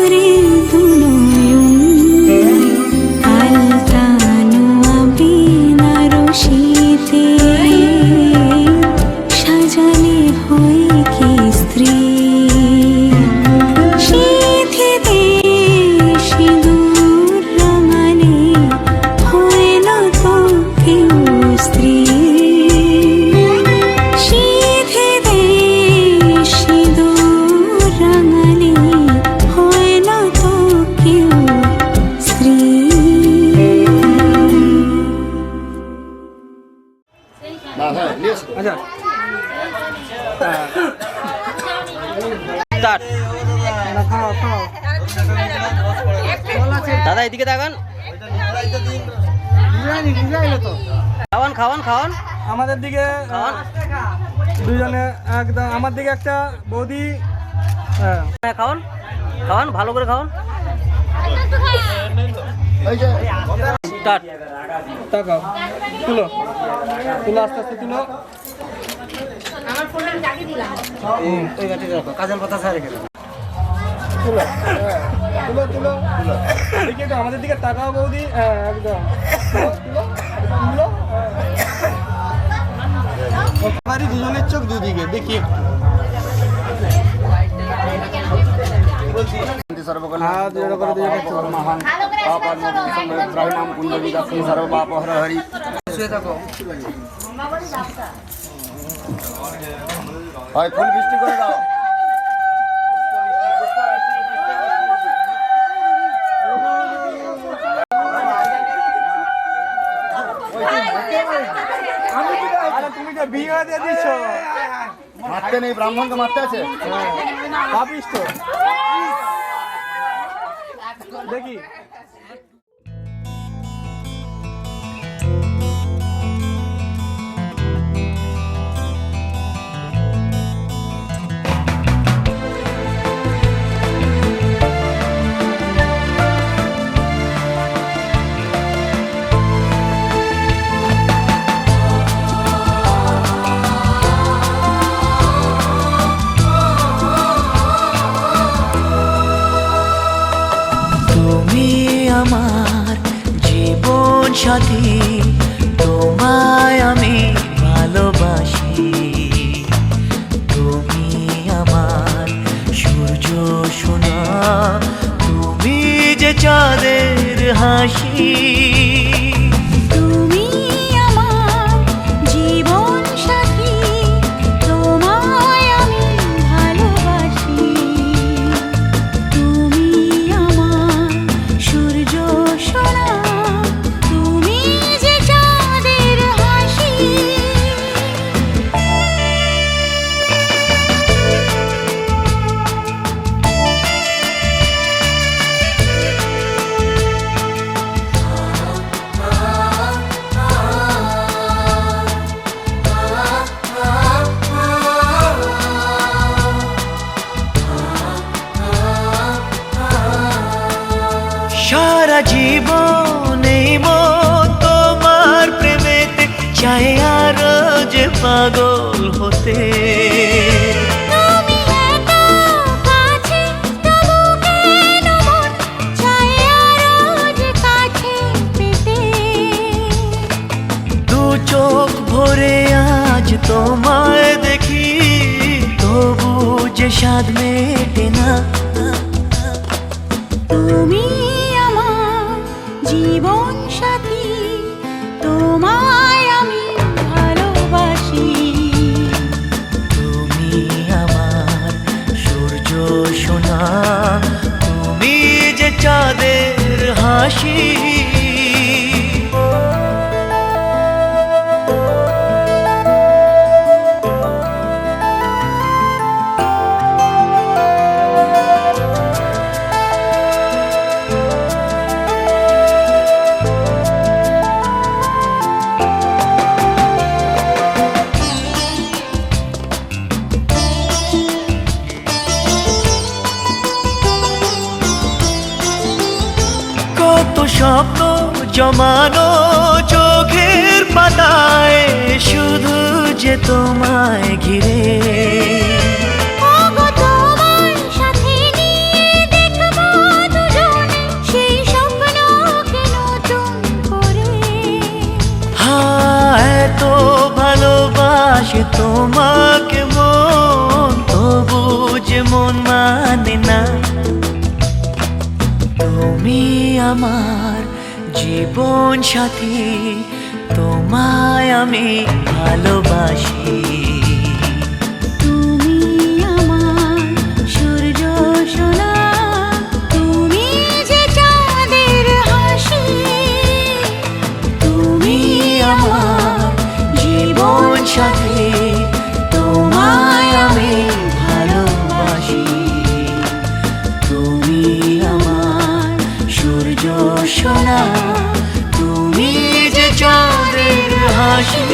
করে দুনয়ন আলতানো আবিনা রশিতে সাজালে হয় কি স্ত্রী সিঁথিতে সিঁদুর রাঙালে হয় না তো কেউ স্ত্রী সিঁথিতে সিঁদুর রাঙালে হয় না তো কেউ স্ত্রী। না হ্যাঁ নিয়ে এসো। আচ্ছা খাও খাও দাদা এদিকে তাকান, খাওয়ান খাওয়ান খাওয়ান আমাদের দিকে খাওয়ান। দুজনে একদম আমার দিকে একটা বৌদি। হ্যাঁ হ্যাঁ খাওয়ান খাওয়ান, ভালো করে খাওয়ান। এই যে স্টার্ট। তাকাও, তুলো তুলো আস্তে আস্তে তুলো। কাজের কথা স্যার রেখে দাও। তুলো তুলো তুলো তুলো এদিকে একটু আমাদের দিকে তাকাও বৌদি। হ্যাঁ একদম তুলো তুলো তুলো। আমারই দুজনের চোখ দুদিকে দেখি একটু। হাত জোড়া করে দিয়ে একটু। হয় ফুল বৃষ্টি করে দাও। আরে তুমি তো বিয়ে দিয়ে দিচ্ছ। মারতে নেই, ব্রাহ্মণকে মারতে আছে। ভাবিস তো দেখি। তুমি আমার জীবন সাথী, তোমায় আমি ভালোবাসি। তুমি আমার সূর্য সোনা, তুমি যে চাঁদের হাসি। তুমি আমার জীবন সাথী, তোমায় আমি ভালোবাসি। তুমি আমার সূর্য সোনা, তুমি যে চাঁদের হাসি। সারা জীবন এই মন তোমার প্রেমেতে চাই আরো যে পাগল হতে। তুমি এত কাছে, তবু কেন মন চায় আরো যে কাছে পেতে। দু চোখ ভরে আজ তোমায় দেখি, তবু যে স্বাদ মেটে না। তুমি আমার জীবন সাথী, তোমায় আমি ভালোবাসি। তুমি আমার সূর্য সোনা, তুমি যে চাঁদের হাসি। কত স্বপ্ন জমানো চোখের পাতায়, শুধু যে তোমায় ঘিরে। ওগো তোমায় সাথে নিয়ে দেখবো মানে না। তুমি আমার জীবন সাথী, তোমায় আমি ভালোবাসি। তুমি আমার সূর্য সোনা, তুমি যে চাঁদের হাসি। তুমি আমার জীবন সাথী, তোমায় আমি ভালোবাসি। তুমি আমার সূর্য সোনা, তুমি যে চাঁদের হাসি।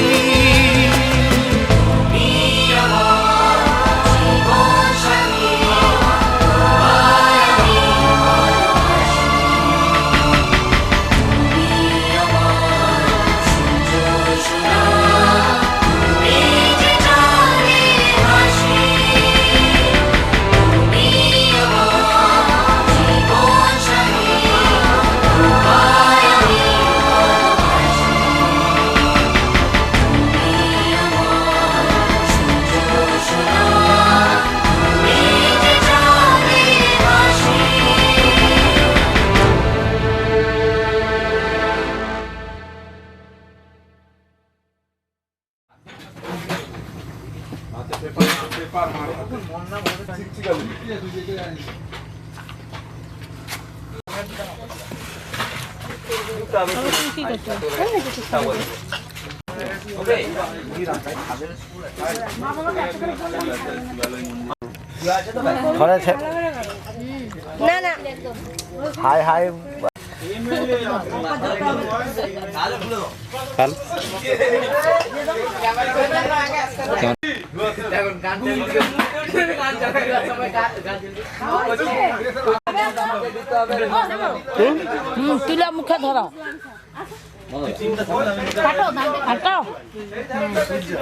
হাই হাই খাল তুলা মুখে ধরো,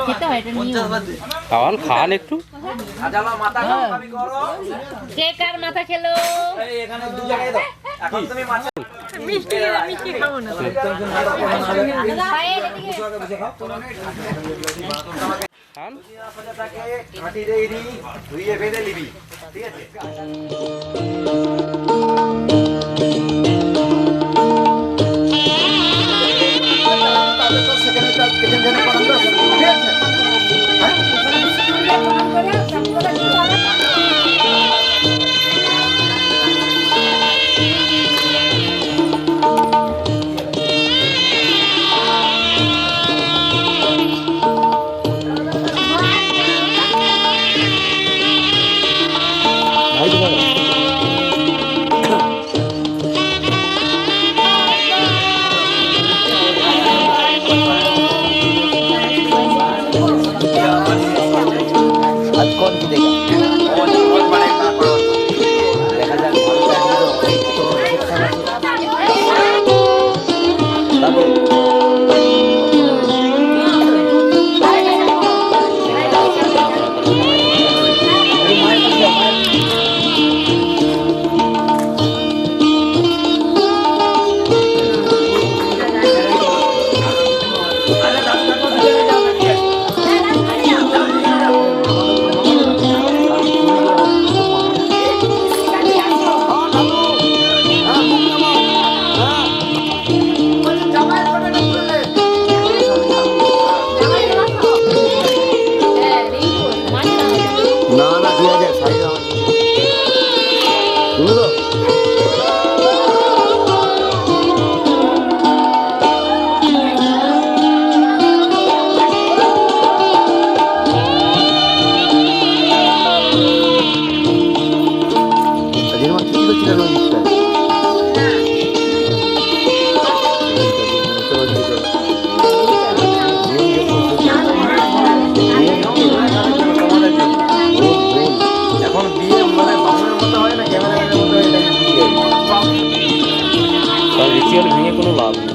খেতে হয় এটা নিয়ম। খাওয়ান খান একটু। কে কার মাথা খেলো? মিষ্টি মিষ্টি খাবো না। খান রিচুয়াল ভেঙে কোনো লাভ নেই।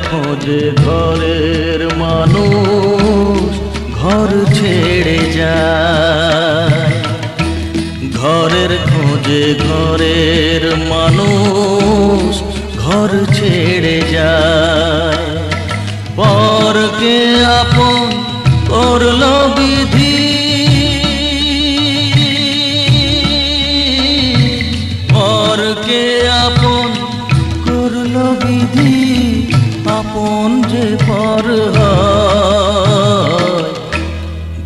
খোঁজে ঘরের মানুষ ঘর ছেড়ে যায়, ঘরের খোঁজে ঘরের মানুষ ঘর ছেড়ে যায়। পরকে আপন করলো বিধি, পরকে আপন করলো বিধি, আপন যে পর হয়।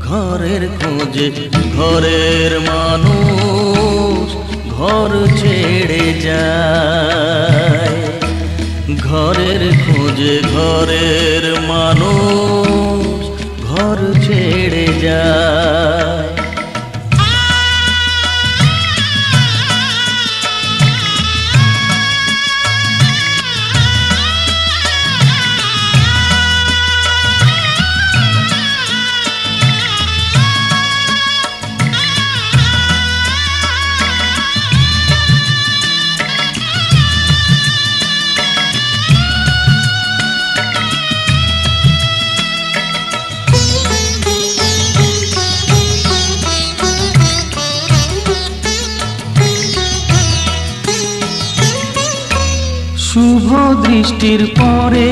ঘরের খোঁজে ঘরের মানুষ ঘর ছেড়ে যায়, ঘরের খোঁজে ঘরের মানুষ ঘর ছেড়ে যায়। শুভ দৃষ্টির পরে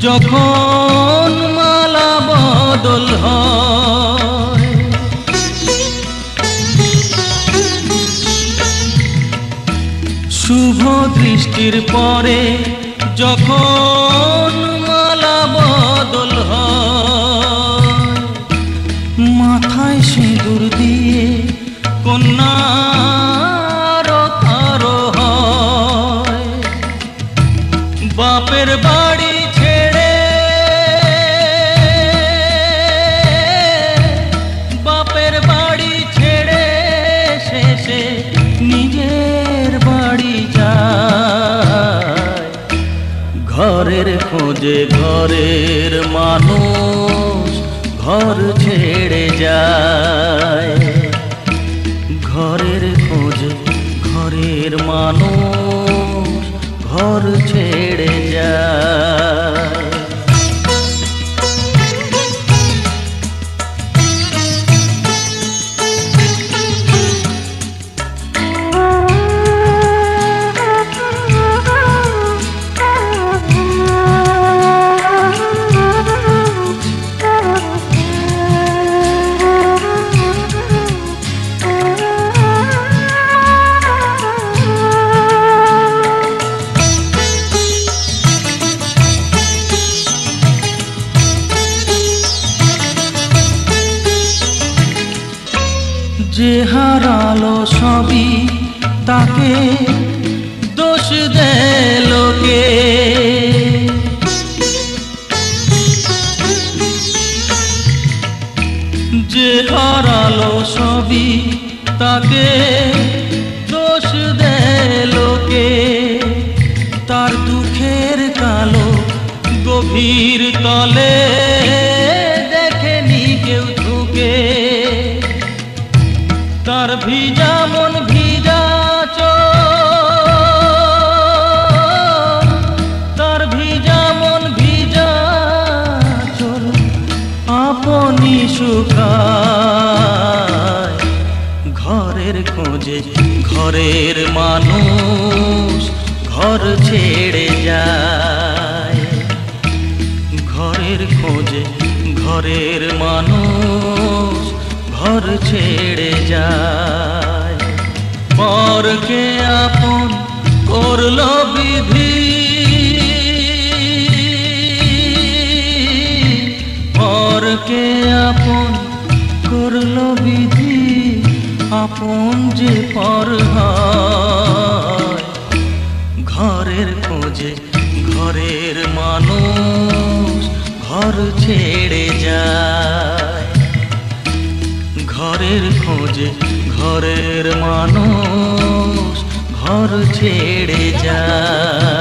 যখন মালা বদল হয়, শুভ দৃষ্টির পরে যখন মালা বদল হয়, মাথায় সিঁদুর দিয়ে কন্যা বাপের বাড়ি ছেড়ে, বাপের বাড়ি ছেড়ে শেষে নিজের বাড়ি যায়। ঘরের খোঁজে ঘরের মানুষ ঘর ছেড়ে যায়, ঘরের খোঁজে ঘরের মানুষ ঘর ছেড়ে যায়। যে হারালো সবই তাকে দোষ দেয় লোকে, যে হারালো সবই তাকে দোষ দেয় লোকে। তার দুঃখের কালো গভীর তলে দেখেনি কেউ ঝুঁকে, তার ভিজা মন ভিজা চোখ, তার ভিজা মন ভিজা চোখ আপনি শুকায়। ঘরের খোঁজে ঘরের মানুষ ঘর ছেড়ে যায়, ঘরের খোঁজে ঘরের মানুষ ঘর ছেড়ে যায়। পরকে আপন করলো বিধি, পরকে আপন করলো বিধি, আপন যে পর হয়। ঘরের খোঁজে ঘরের মানুষ ঘর ছেড়ে যায়, ঘরের খোঁজে ঘরের মানুষ ঘর ছেড়ে যায়।